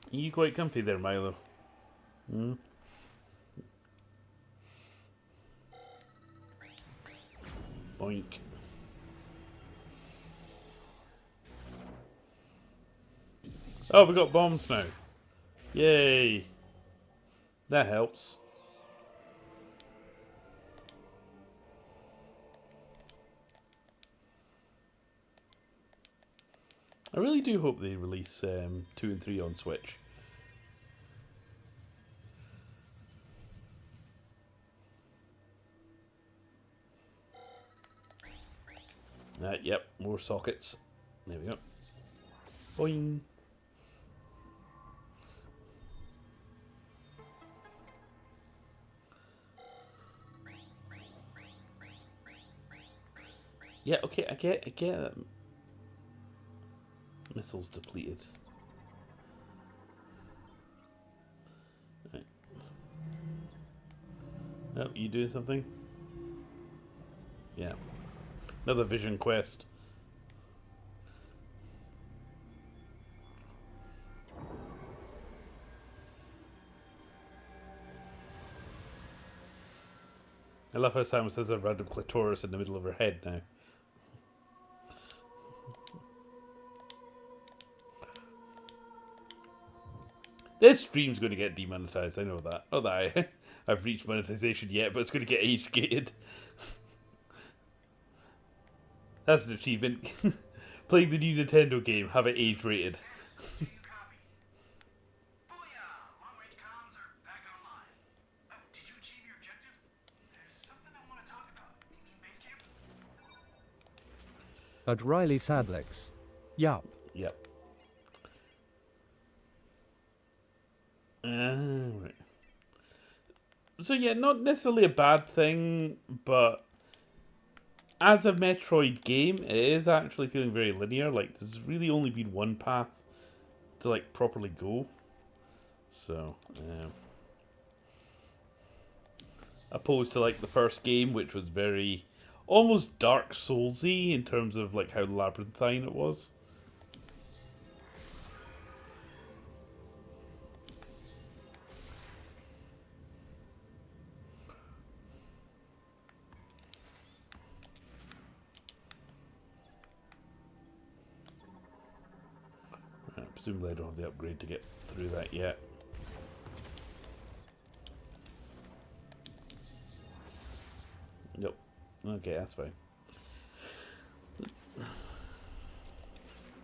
Are you quite comfy there, Milo? Hmm? Boink. Oh, we got bombs now. Yay. That helps. I really do hope they release 2 and 3 on Switch. Yep, more sockets. There we go. Boing. Yeah, okay, I get it. Missiles depleted. Right. Oh, you doing something? Yeah. Another vision quest. I love how Samus has a random clitoris in the middle of her head now. This stream's going to get demonetized, I know that. Not that I've reached monetization yet, but it's going to get age-gated. That's an achievement. Playing the new Nintendo game, have it age-rated. Do you copy? Booyah! Long-range comms are back online. Oh, did you achieve your objective? There's something I want to talk about. You mean base camp? At Riley Sadlex. Yup. Yep. Right. So yeah, not necessarily a bad thing, but as a Metroid game, it is actually feeling very linear. Like, there's really only been one path to, like, properly go. So, opposed to, like, the first game, which was very, almost Dark Soulsy in terms of, like, how labyrinthine it was. Presumably I don't have the upgrade to get through that yet. Nope. Okay, that's fine.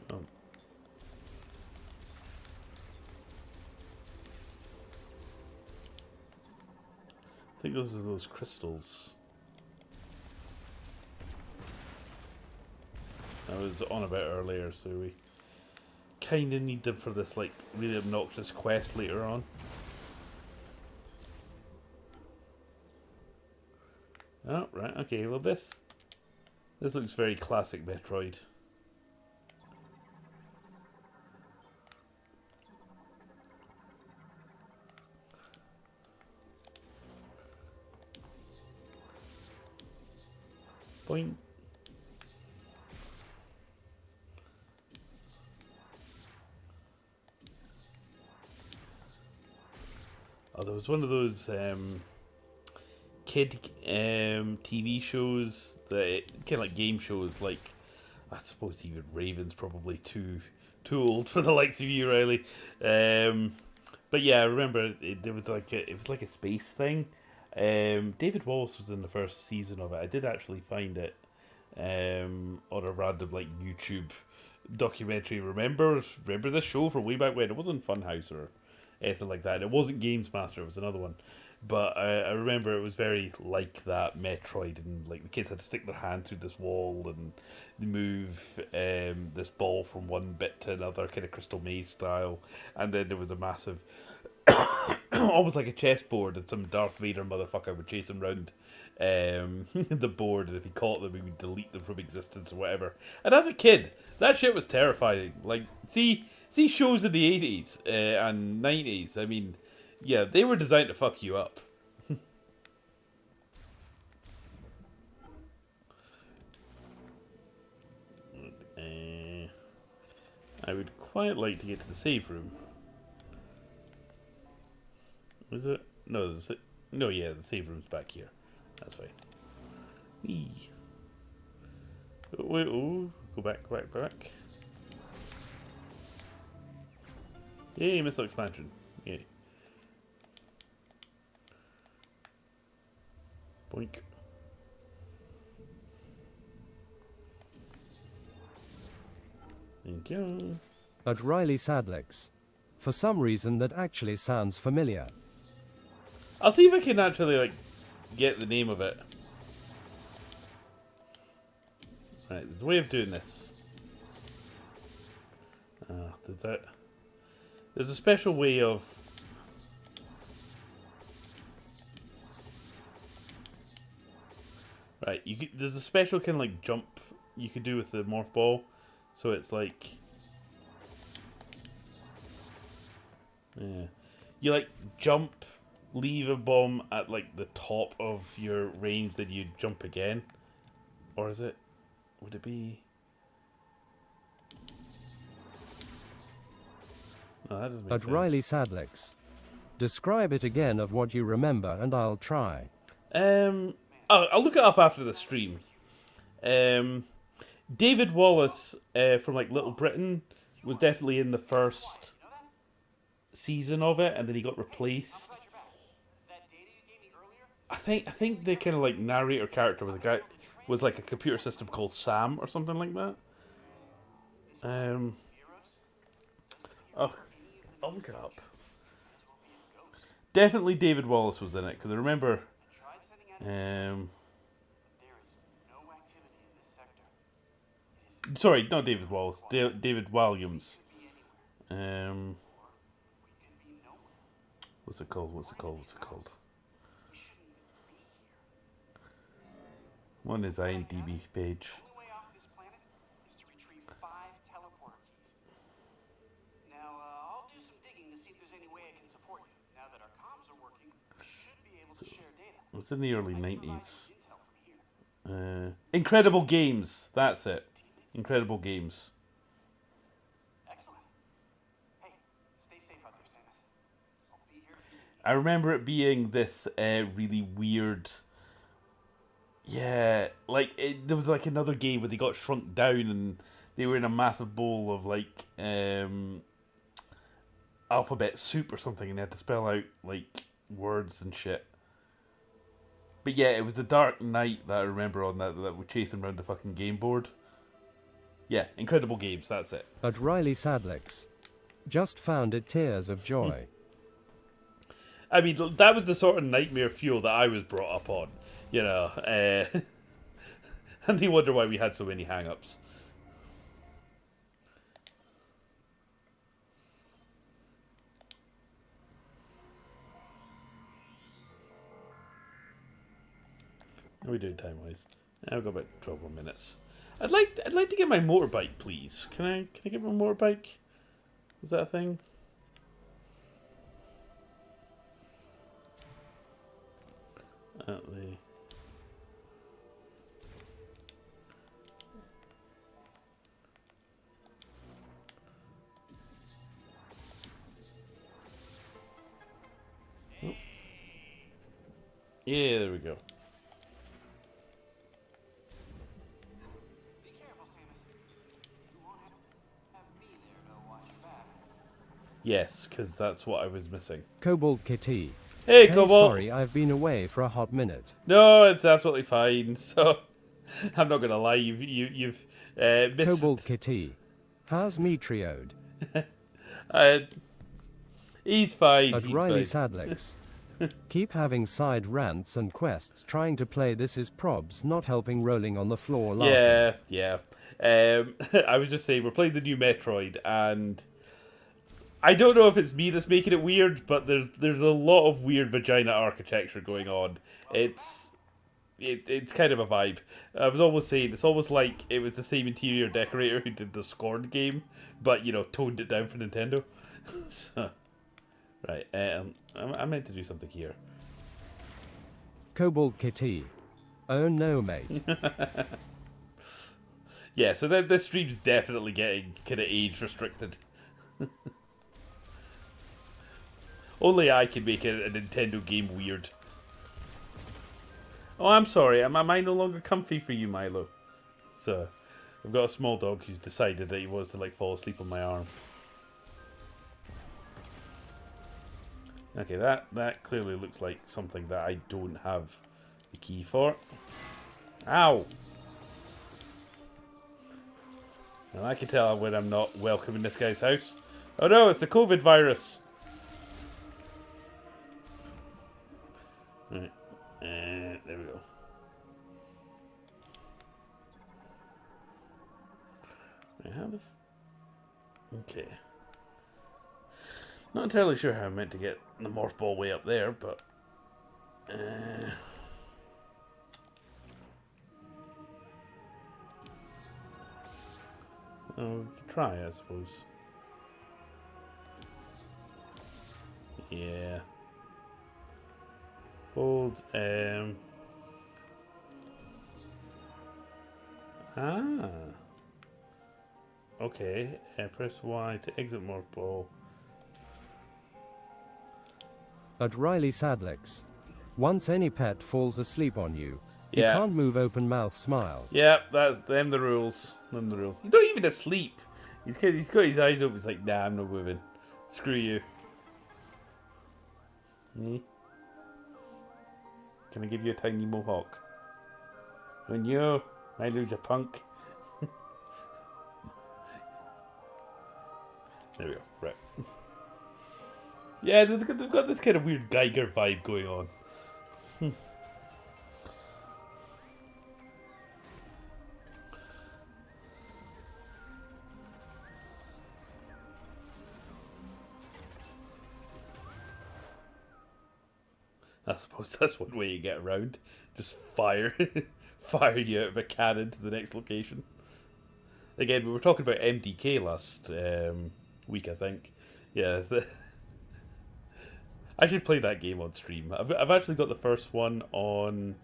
Oh. I think those are those crystals. I was on about earlier, so we kind of need them for this, like, really obnoxious quest later on. Oh, right, okay, well this looks very classic Metroid. Boing. Oh, there was one of those kid TV shows, that kind of like game shows. Like, I suppose even Raven's probably too old for the likes of you, Riley. But yeah, I remember it was like a space thing. David Wallace was in the first season of it. I did actually find it on a random like YouTube documentary. Remember this show from way back when? It wasn't Funhouse or anything like that. It wasn't Games Master, it was another one. But I remember it was very like that Metroid, and like the kids had to stick their hand through this wall and move this ball from one bit to another, kind of Crystal Maze style. And then there was a massive, almost like a chessboard, and some Darth Vader motherfucker would chase him around the board, and if he caught them, he would delete them from existence or whatever. And as a kid, that shit was terrifying. Like, see shows in the 80s and 90s. I mean, yeah, they were designed to fuck you up. I would quite like to get to the save room. Is it? No, no, yeah, the save room's back here. That's fine. Whee. Oh, wait, oh, go back. Yay, missile expansion. Yay. Boink. Thank you. At Riley Sadlex. For some reason that actually sounds familiar. I'll see if I can actually, like, get the name of it. Right, there's a way of doing this. There's a special way of... Right, there's a special kind of, like, jump you can do with the morph ball. So it's like... Yeah. You, like, jump, leave a bomb at, like, the top of your range, then you jump again. Or is it... Would it be... No, that doesn't make At sense. Riley Sadlex. Describe it again of what you remember and I'll try. Man, I'll look it up after the stream. David Wallace from like Little Britain was definitely in the first season of it, and then he got replaced. That data you gave me earlier? I think the kind of like narrator character was a guy was like a computer system called Sam or something like that. Oh, I'll look it up. Definitely David Wallace was in it because I remember. Tried sending out there is no activity in this sector. Sorry, not David Wallace. David Williams. Um, We could be nowhere. what's it called? What's it called? What's it called? We shouldn't even be here. One is IMDb page. The only way off this planet is to retrieve 5 teleporter keys. Now, I'll do some digging to see if there's any way I can support you. Now that our comms are working, we should be able to share data. It was in the early Provide 90s. intel from here. Incredible Games. That's it. Incredible Games. Excellent. Hey, stay safe out there, Samus. I'll be here if you need me. I remember it being this really weird. Yeah, like there was like another game where they got shrunk down and they were in a massive bowl of like alphabet soup or something, and they had to spell out like words and shit. But yeah, it was the Dark Knight that I remember on that were chasing around the fucking game board. Yeah, Incredible Games, that's it. At Riley Sadlex. Just found it, tears of joy. I mean, that was the sort of nightmare fuel that I was brought up on, you know. And they wonder why we had so many hang-ups. How are we doing time-wise? I've got about 12 more minutes. I'd like to get my motorbike, please. Can I get my motorbike? Is that a thing? Oh. Yeah, there we go. Be careful, Samus. You won't have me there to watch your back. Yes, because that's what I was missing. Cobalt Kitty. Hey, Hey, Cobalt! sorry, I've been away for a hot minute. No, it's absolutely fine. So, I'm not gonna lie, you've missed. Cobalt Kitty. How's Metroid? He's fine. At he's Riley fine. Sadlex. Keep having side rants and quests trying to play This Is Probs, not helping rolling on the floor laughing. Yeah. I was just saying, we're playing the new Metroid, and I don't know if it's me that's making it weird, but there's a lot of weird vagina architecture going on. It's kind of a vibe. I was almost saying, it's almost like it was the same interior decorator who did the Scorn game, but, you know, toned it down for Nintendo. So, right, I meant to do something here. Cobalt Kitty. Oh no, mate. Yeah, so this stream's definitely getting kind of age restricted. Only I can make a Nintendo game weird. Oh, I'm sorry. Am I no longer comfy for you, Milo? So, I've got a small dog who's decided that he wants to like fall asleep on my arm. Okay, that clearly looks like something that I don't have the key for. Ow! And I can tell when I'm not welcome in this guy's house. Oh no, it's the COVID virus! Right. There we go. Right, how the okay. Not entirely sure how I meant to get the morph ball way up there, but oh, we could try, I suppose. Yeah. Hold, okay, press Y to exit morph ball. At Riley Sadlex. Once any pet falls asleep on you, You Yeah. can't move open mouth smile. Yeah, that's them the rules. Them the rules. He's not even asleep. He's got his eyes open. He's like, nah, I'm not moving. Screw you. Me? Can I give you a tiny mohawk? When you, I lose a punk. There we go. Right. Yeah, they've got this kind of weird Geiger vibe going on. I suppose that's one way you get around. Just fire you out of a cannon to the next location. Again, we were talking about MDK last week, I think. Yeah, I should play that game on stream. I've actually got the first one on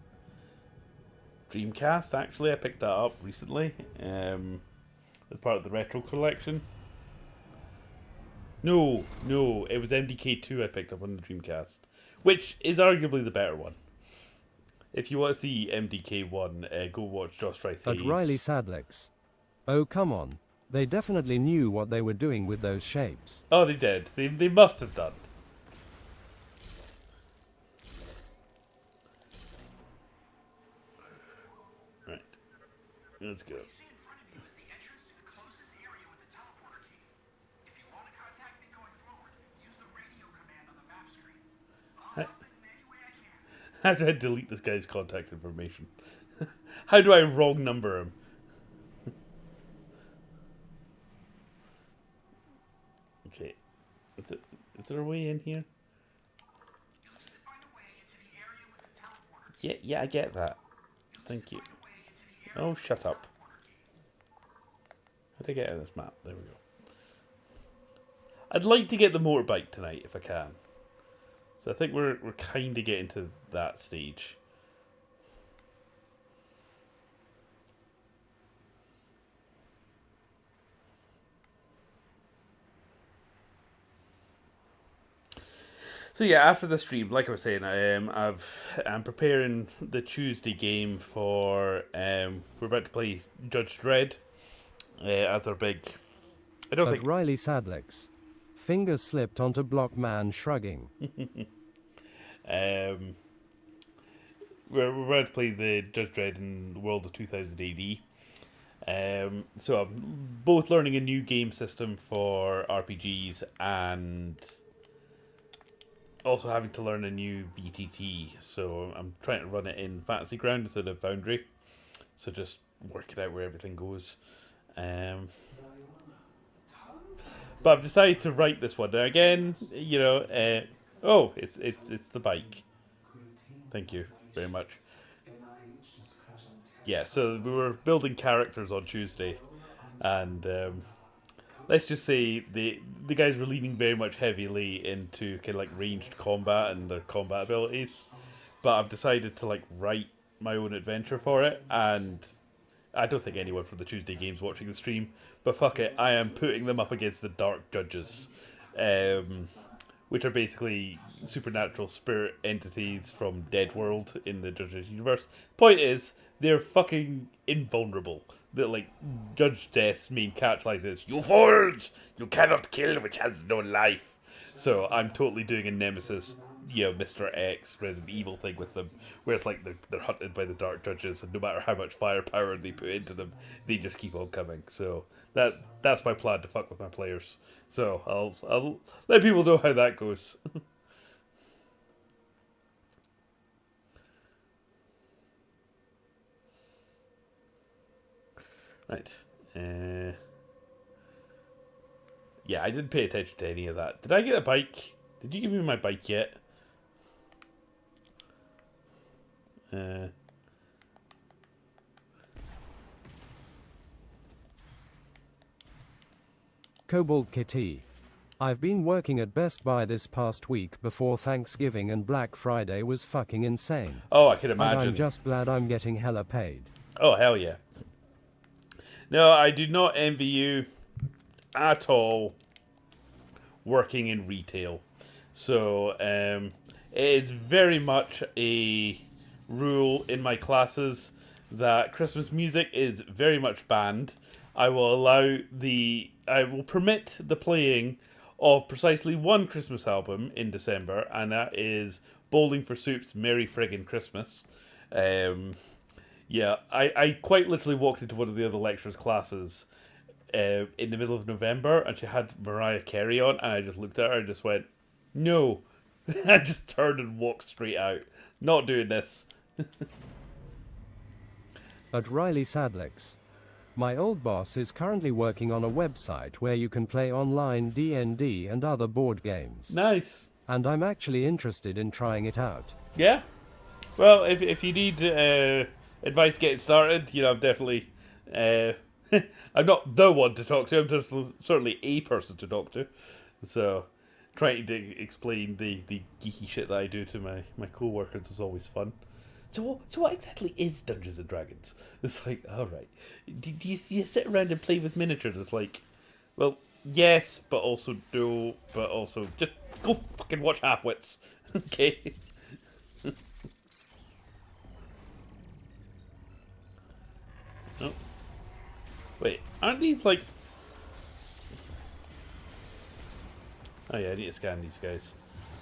Dreamcast. Actually, I picked that up recently as part of the retro collection. No, it was MDK2 I picked up on the Dreamcast, which is arguably the better one. If you want to see MDK1, go watch Josh Wright At Riley Sadlex. Oh, come on. They definitely knew what they were doing with those shapes. Oh, they did. They must have done. Right. Let's go. What you see in front of you is the entrance to the closest area with the teleporter key. If you want to contact me going forward, use the radio command on the map screen. I'll help in any way I can. How do I delete this guy's contact information? How do I wrong number him? Okay. Is there a way in here? You'll need to find a way into the area with the teleporter key. Yeah, I get that. Thank you. Find a way into the area Oh, with shut the up. teleporter key. How do I get out of this map? There we go. I'd like to get the motorbike tonight if I can. So I think we're kind of getting to that stage. So yeah, after the stream, like I was saying, I'm preparing the Tuesday game for we're about to play Judge Dredd as our big. I don't At think Riley Sadlex. Fingers slipped onto Blockman shrugging. we're about to play the Judge Dredd in the world of 2000 AD. So I'm both learning a new game system for RPGs and also having to learn a new VTT, so I'm trying to run it in Fantasy Ground instead of Foundry. So just working out where everything goes. But I've decided to write this one. Now again, you know, oh, it's the bike. Thank you very much. Yeah, so we were building characters on Tuesday, and let's just say the guys were leaning very much heavily into kind of like ranged combat and their combat abilities, but I've decided to like write my own adventure for it, and I don't think anyone from the Tuesday games watching the stream, but fuck it, I am putting them up against the Dark Judges, which are basically supernatural spirit entities from Dead World in the Judges universe. Point is, they're fucking invulnerable. That like Judge Death's main catchline is "You fools! You cannot kill which has no life." So I'm totally doing a Nemesis, you know, Mr. X Resident Evil thing with them, where it's like they're hunted by the Dark Judges, and no matter how much firepower they put into them, they just keep on coming. So that's my plan to fuck with my players. So I'll let people know how that goes. Right. Yeah, I didn't pay attention to any of that. Did I get a bike? Did you give me my bike yet? Cobalt Kitty. I've been working at Best Buy this past week before Thanksgiving and Black Friday was fucking insane. Oh, I can And imagine. I'm just glad I'm getting hella paid. Oh, hell yeah. No, I do not envy you at all working in retail. So, it is very much a rule in my classes that Christmas music is very much banned. I will permit the playing of precisely one Christmas album in December, and that is Bowling for Soup's Merry Friggin' Christmas. Yeah, I quite literally walked into one of the other lecturer's classes in the middle of November, and she had Mariah Carey on, and I just looked at her and just went, no. I just turned and walked straight out. Not doing this. At Riley Sadlex. My old boss is currently working on a website where you can play online D&D and other board games. Nice. And I'm actually interested in trying it out. Yeah. Well, if you need advice getting started, you know, I'm definitely... I'm not the one to talk to. I'm just certainly a person to talk to. So, trying to explain the geeky shit that I do to my co-workers is always fun. So what exactly is Dungeons and Dragons? It's like, all right, do you sit around and play with miniatures? It's like, well, yes, but also no, but also just go fucking watch Halfwits, okay? Oh, wait, aren't these like? Oh yeah, I need to scan these guys.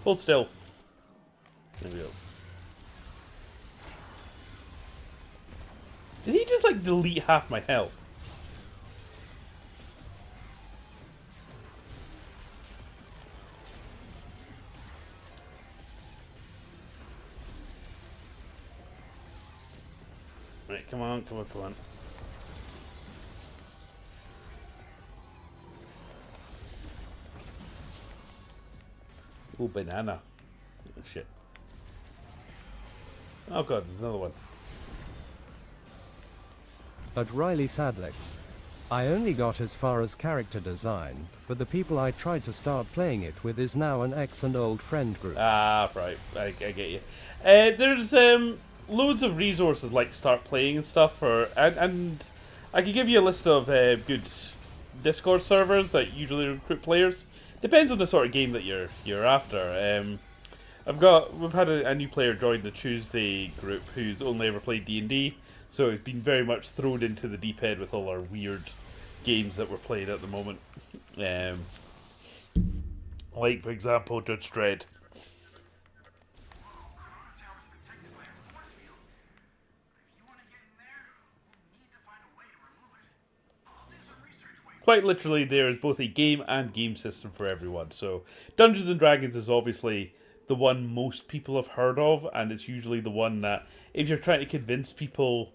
Hold still. There we go. Did he just like delete half my health? Right, come on, come on, come on. Ooh, banana. Oh, shit. Oh god, there's another one. At Riley Sadlex. I only got as far as character design, but the people I tried to start playing it with is now an ex and old friend group. Ah, right. I get you. There's loads of resources like start playing and stuff and I can give you a list of good Discord servers that usually recruit players. Depends on the sort of game that you're after. We've had a new player join the Tuesday group who's only ever played D&D, so he's been very much thrown into the deep end with all our weird games that we're playing at the moment. Like, for example, Judge Dredd. Quite literally, there is both a game and game system for everyone. So, Dungeons and Dragons is obviously the one most people have heard of, and it's usually the one that, if you're trying to convince people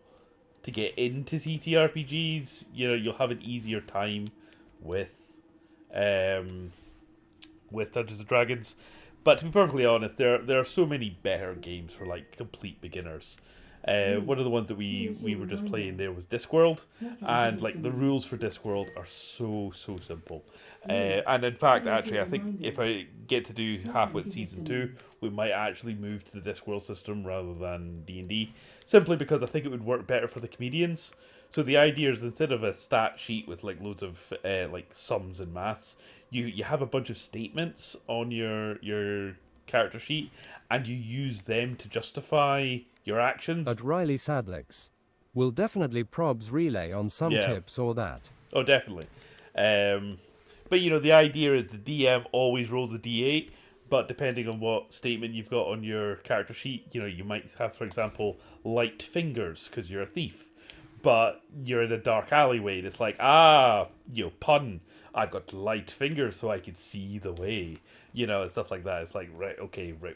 to get into TTRPGs, you know, you'll have an easier time with Dungeons and Dragons. But to be perfectly honest, there are so many better games for like complete beginners. One of the ones that we were just playing there was Discworld, and like the rules for Discworld are so simple. And in fact, actually, I think if I get to do Halfwit Season 2, we might actually move to the Discworld system rather than D&D, simply because I think it would work better for the comedians. So the idea is, instead of a stat sheet with like loads of like sums and maths, you have a bunch of statements on your character sheet, and you use them to justify your actions. At Riley Sadlex. Will definitely probs relay on some tips or that. Oh, definitely. But you know, the idea is the DM always rolls a d8, but depending on what statement you've got on your character sheet, you know, you might have, for example, light fingers because you're a thief, but you're in a dark alleyway and it's like, you know, pun, I've got light fingers so I can see the way, you know, and stuff like that. It's like, right, okay, right,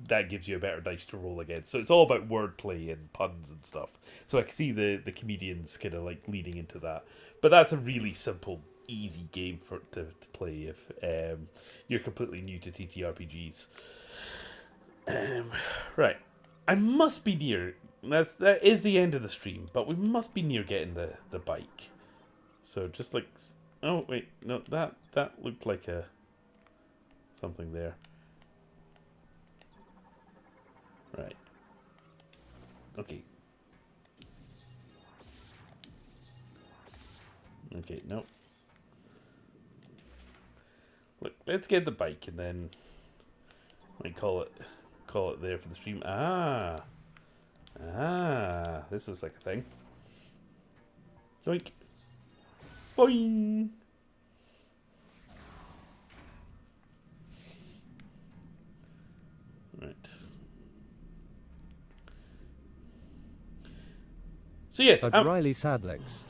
that gives you a better dice to roll against. So it's all about wordplay and puns and stuff. So I can see the comedians kind of like leading into that. But that's a really simple, easy game to play if you're completely new to TTRPGs. Right, I must be near. That is the end of the stream, but we must be near getting the bike. So just like, oh wait, no, that looked like a something there. Right. Okay. Okay, no. Look, let's get the bike and then might call it there for the stream. Ah, this looks like a thing. Yoink. Boing. Right. So yes, At Riley Sadlex.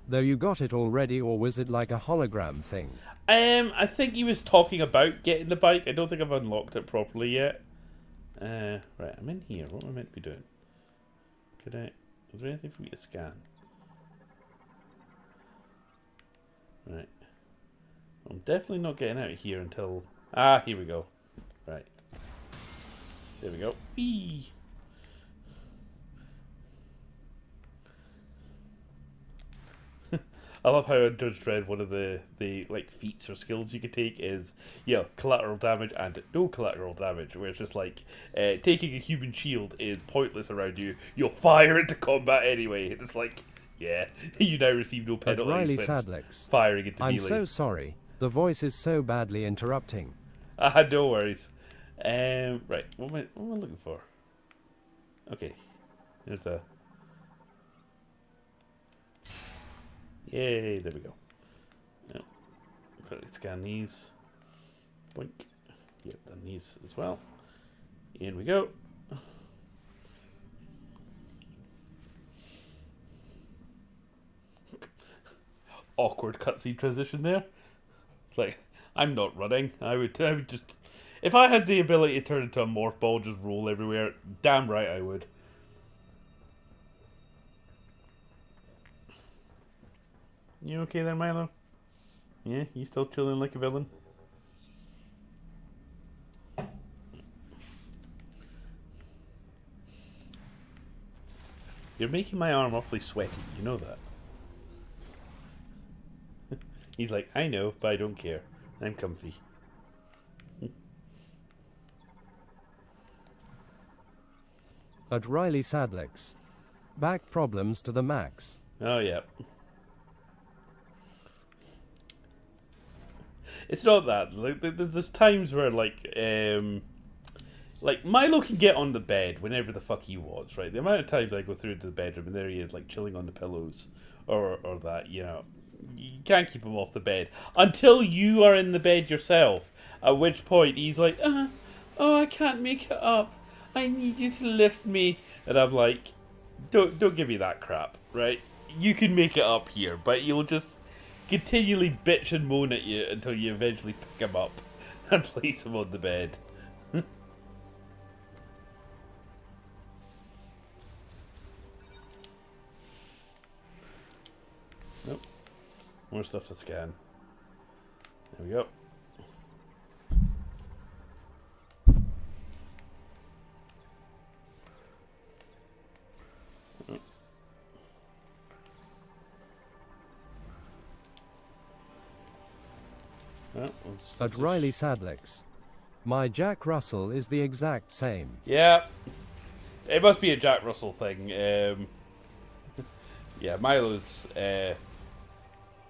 Though you got it already, or was it like a hologram thing? I think he was talking about getting the bike. I don't think I've unlocked it properly yet. Right, I'm in here. What am I meant to be doing? Could I... Is there anything for me to scan? Right. I'm definitely not getting out of here until... Ah, here we go. Right. There we go. Whee! I love how in Judge Dredd one of the like feats or skills you can take is collateral damage and no collateral damage, where it's just like taking a human shield is pointless around you. You'll fire into combat anyway. It's like you now receive no At penalties Riley when Sadlex. firing into I'm melee. so sorry. The voice is so badly interrupting. No worries. Right, what am I looking for? Okay, there's a. Yay, there we go. Yep. Quickly scan these. Boink. Yep, done these as well. In we go. Awkward cutscene transition there. It's like, I'm not running. I would just... If I had the ability to turn into a morph ball, just roll everywhere, damn right I would. You okay there, Milo? Yeah, you still chilling like a villain? You're making my arm awfully sweaty, you know that. He's like, I know, but I don't care. I'm comfy. At Riley Sadlex. Back problems to the max. Oh, yeah. It's not that. Like, there's times where, like Milo can get on the bed whenever the fuck he wants, right? The amount of times I go through to the bedroom and there he is, like, chilling on the pillows or that, you know. You can't keep him off the bed until you are in the bed yourself, at which point he's like, oh, I can't make it up. I need you to lift me. And I'm like, don't give me that crap, right? You can make it up here, but you'll just continually bitch and moan at you until you eventually pick him up and place him on the bed. Nope. More stuff to scan. There we go. At Riley Sadlex. My Jack Russell is the exact same. Yeah. It must be a Jack Russell thing. Yeah, Milo's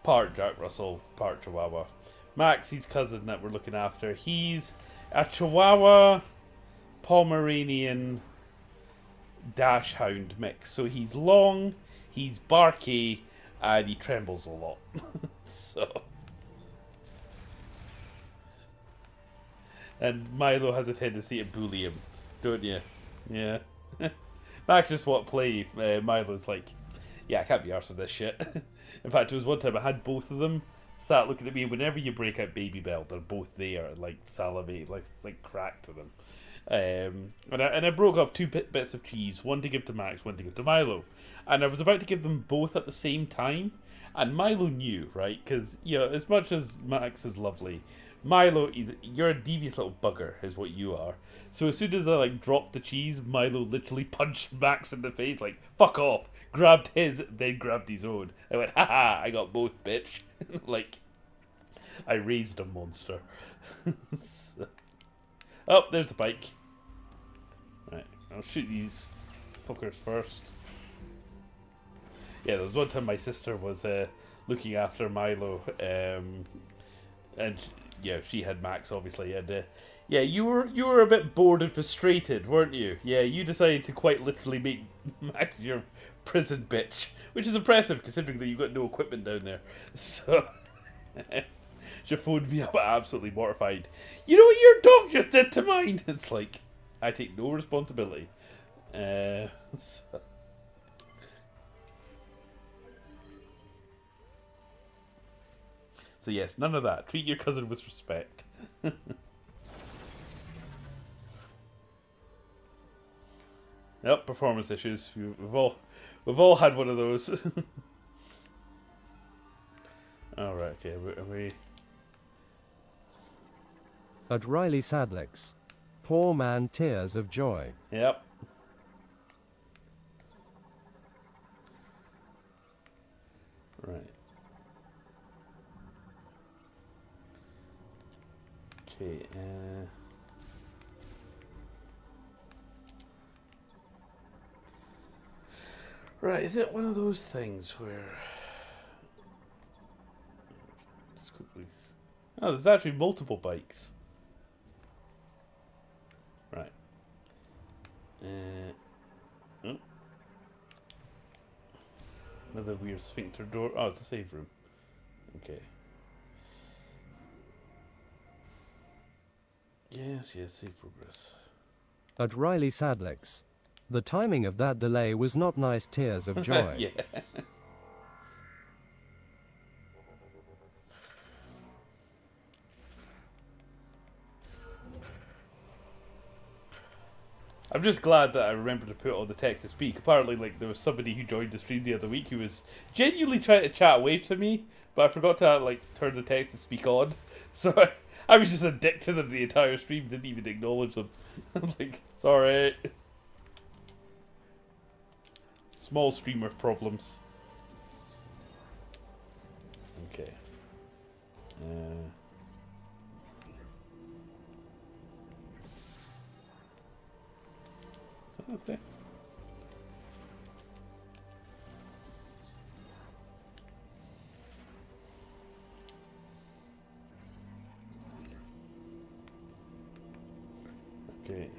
part Jack Russell, part Chihuahua. Max, his cousin that we're looking after, he's a Chihuahua Pomeranian dash hound mix. So he's long, he's barky, and he trembles a lot. So... And Milo has a tendency to bully him, don't you? Yeah. Max just won't play. Milo's like, yeah, I can't be arsed with this shit. In fact, there was one time I had both of them sat looking at me. Whenever you break out Baby Bell, they're both there, like salivate, like crack to them. And I broke off two bits of cheese, one to give to Max, one to give to Milo. And I was about to give them both at the same time, and Milo knew, right? Because, you know, as much as Max is lovely, Milo, you're a devious little bugger, is what you are. So as soon as I dropped the cheese, Milo literally punched Max in the face, like, fuck off, grabbed his, then grabbed his own. I went, haha, I got both, bitch. Like, I raised a monster. So. Oh, there's the bike. Right, I'll shoot these fuckers first. Yeah, there was one time my sister was looking after Milo, and yeah, she had Max obviously, and yeah, you were a bit bored and frustrated, weren't you? Yeah, you decided to quite literally make Max your prison bitch, which is impressive considering that you've got no equipment down there. So she phoned me up absolutely mortified. You know what your dog just did to mine? It's like, I take no responsibility. So. So yes, none of that. Treat your cousin with respect. Yep, performance issues. We've all had one of those. All right, okay. Are we? At Riley Sadlex. Poor man, tears of joy. Yep. Right. Okay. Right. Is it one of those things where? Just quickly. Oh, there's actually multiple bikes. Right. Oh. Another weird sphincter door. Oh, it's a save room. Okay. Yes, save progress. At Riley Sadlex. The timing of that delay was not nice, tears of joy. Yeah. I'm just glad that I remembered to put all the text to speak. Apparently, like, there was somebody who joined the stream the other week who was genuinely trying to chat away to me, but I forgot to, like, turn the text to speak on. So I was just a dick to them the entire stream, didn't even acknowledge them. I'm like, sorry. Small streamer problems. Okay. Is that a thing? Okay,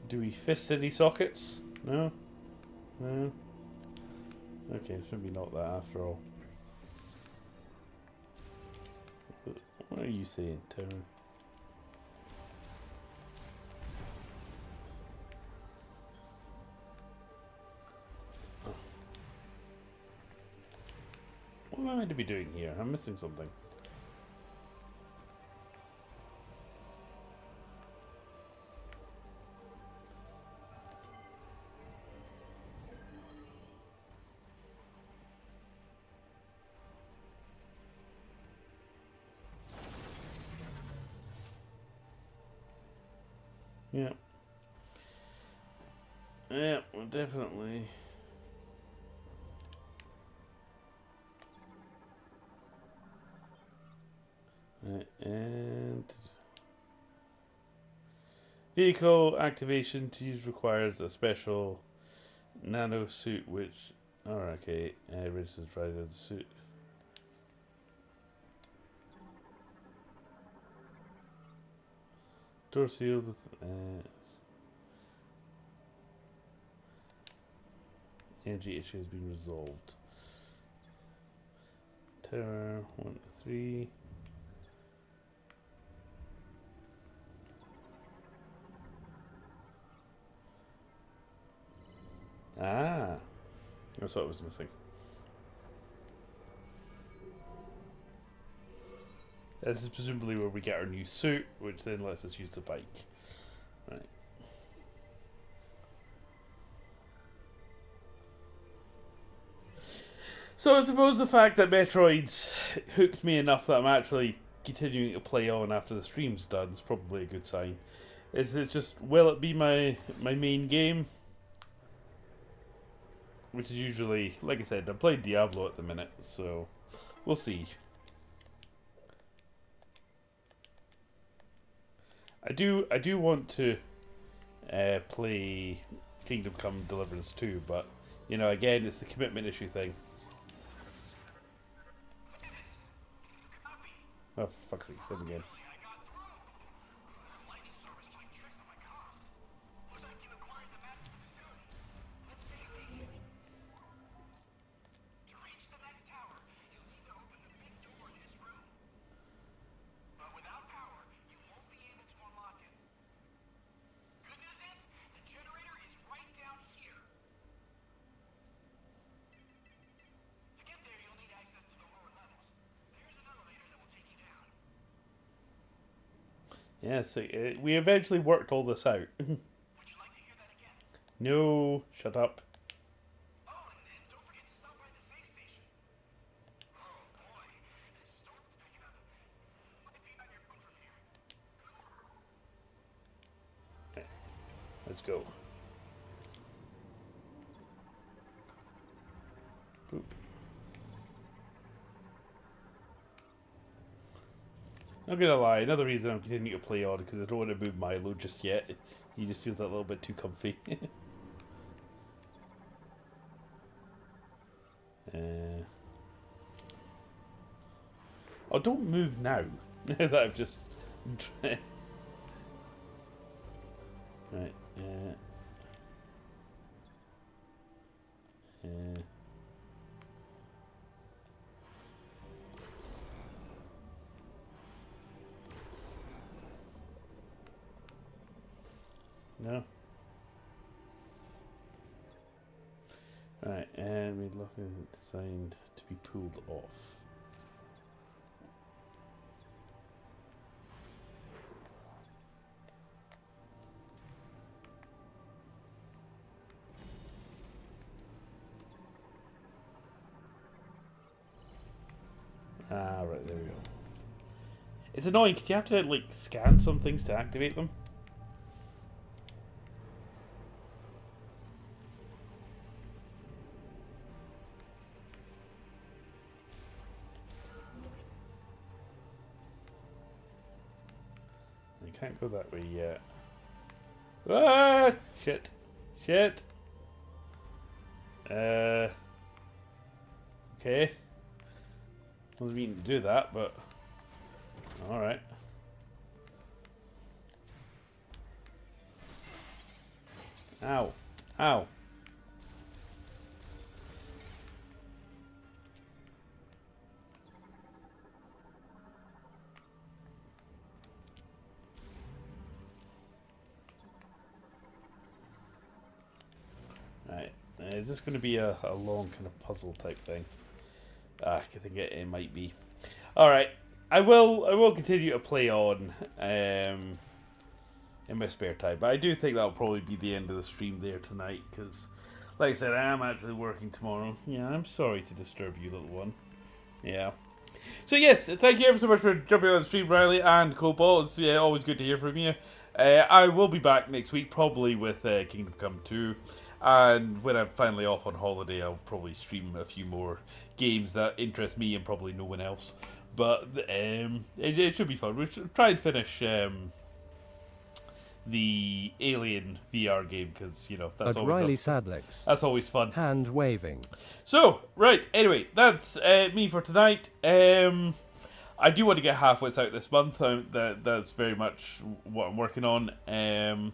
do we fist any sockets? No? No? Okay, it's maybe not that after all. What are you saying, Tyrone? Oh. What am I meant to be doing here? I'm missing something. Yeah. Yeah, well, definitely. And vehicle activation to use requires a special nano suit, which, okay, registers right as the suit. Door sealed with energy issue has been resolved. Terror 1 to 3. Ah, that's what was missing. This is presumably where we get our new suit, which then lets us use the bike. Right. So I suppose the fact that Metroid's hooked me enough that I'm actually continuing to play on after the stream's done is probably a good sign. Is it just, will it be my main game? Which is usually, like I said, I'm playing Diablo at the minute, so we'll see. I do want to play Kingdom Come Deliverance 2, but you know, again, it's the commitment issue thing. Oh, for fuck's sake, same again. Yeah, so we eventually worked all this out. Would you like to hear that again? No, shut up. Oh, and don't forget to stop by the safe station. Oh boy, this storm's picking up. Might be on your phone from here. Okay, let's go. Boop. Not gonna lie, another reason I'm continuing to play on because I don't want to move Milo just yet. He just feels a little bit too comfy. Oh, don't move now. That I've just right. No. Right, and we look at it designed to be pulled off. Ah, right, there we go. It's annoying because you have to like scan some things to activate them. You can't go that way yet. Ah! Shit. Shit. Okay. Wasn't meaning to do that, but alright. Ow. Ow. Right. Is this going to be a long kind of puzzle type thing? I think it might be. Alright. I will continue to play on in my spare time, but I do think that'll probably be the end of the stream there tonight, because like I said, I am actually working tomorrow. Yeah, I'm sorry to disturb you, little one. Yeah. So yes, thank you ever so much for jumping on the stream, Riley and Cobalt. It's always good to hear from you. I will be back next week, probably with Kingdom Come 2. And when I'm finally off on holiday, I'll probably stream a few more games that interest me and probably no one else. But it should be fun. We should try and finish the Alien VR game, because, you know, that's always Riley Sadlex. That's always fun. Hand waving. So, right, anyway, that's me for tonight. I do want to get Halfwits out this month. That's very much what I'm working on.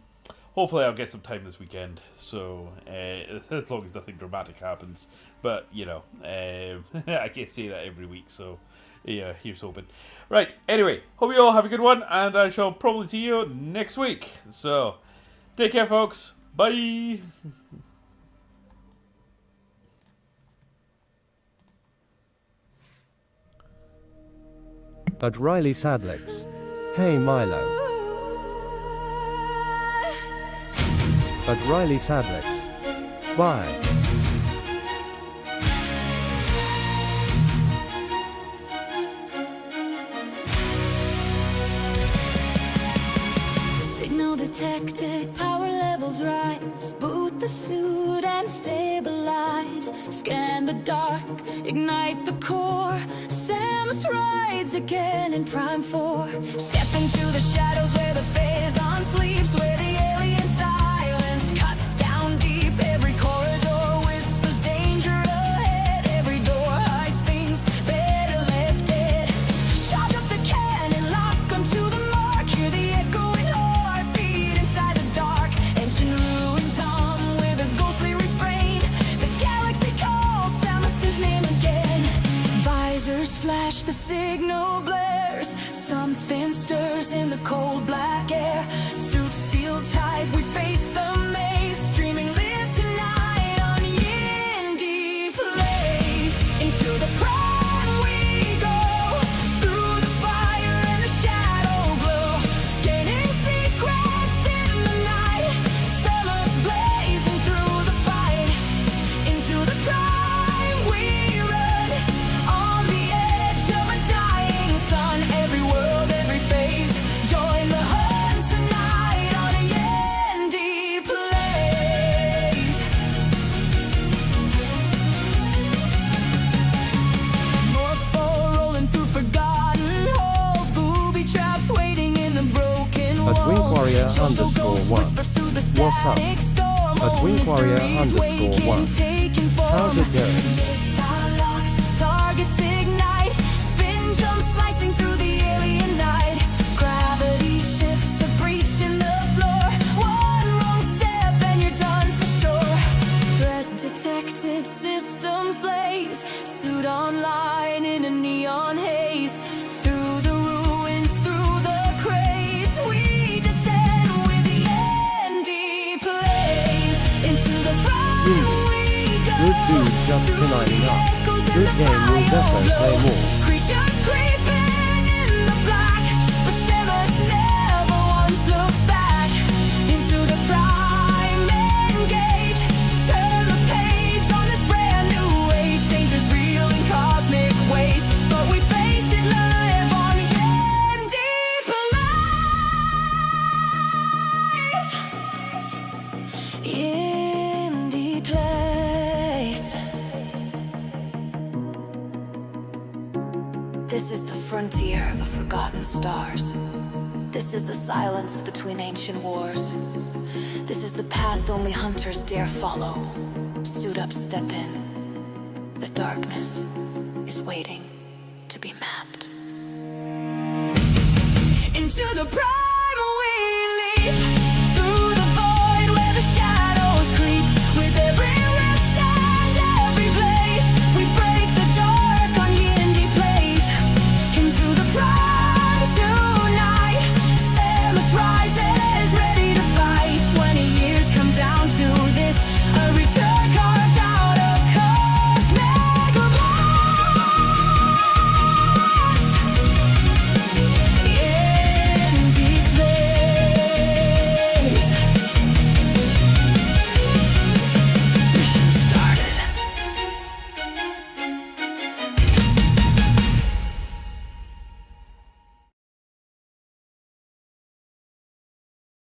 Hopefully I'll get some time this weekend, so as long as nothing dramatic happens. But, you know, I can't say that every week, so yeah, here's hoping. Right, anyway, hope you all have a good one, and I shall probably see you next week. So, take care, folks. Bye! Riley Sadlex. Hey Milo. Riley Sadlex. Why? Signal detected, power levels rise. Boot the suit and stabilize. Scan the dark, ignite the core. Samus rides again in Prime 4. Step into the shadows where the phase-on sleeps, where the alien silence cuts down deep. Every corridor whispers danger ahead. Every door hides things better left dead. Charge up the signal blares. Something stirs in the cold black air. Suits sealed tight, we face the maze. Streaming live tonight on YindyPlayZ. Into the prime we go, through the fire and the shadow glow. Scanning secrets in the night, summer's blazing through the fight. Into the prime we run, on the edge of a dying sun. Every world, every phase, join the hunt tonight on YindyPlayZ. North Pole rolling through forgotten halls, booby traps waiting in the broken walls. At Winkwarrior Chozo _1. ghosts whisper through the What's up? static storm. At All Winkwarrior mysteries waking, _1. taking form. How's it going? Missile locks, targets ignite, spin jump slicing through the alien night. Gravity shifts, a breach in the floor. One wrong step and you're done for sure. Threat detected, systems blaze. Suit online in a neon haze. Through the ruins, through the craze, we descend with YindyPlayZ. Into the prime we go. Good dude, just pinning up. Good game, will defo play more. Creatures creeping in the black, but Samus never once looks back. Into the prime, engage. Turn the page on this brand new age. Danger's real in cosmic ways, but we face it live on YindyPlayZ. YindyPlayZ. This is the frontier of the forgotten stars. This is the silence between ancient wars. This is the path only hunters dare follow. Suit up, step in. The darkness is waiting to be mapped. Into the prime we leap.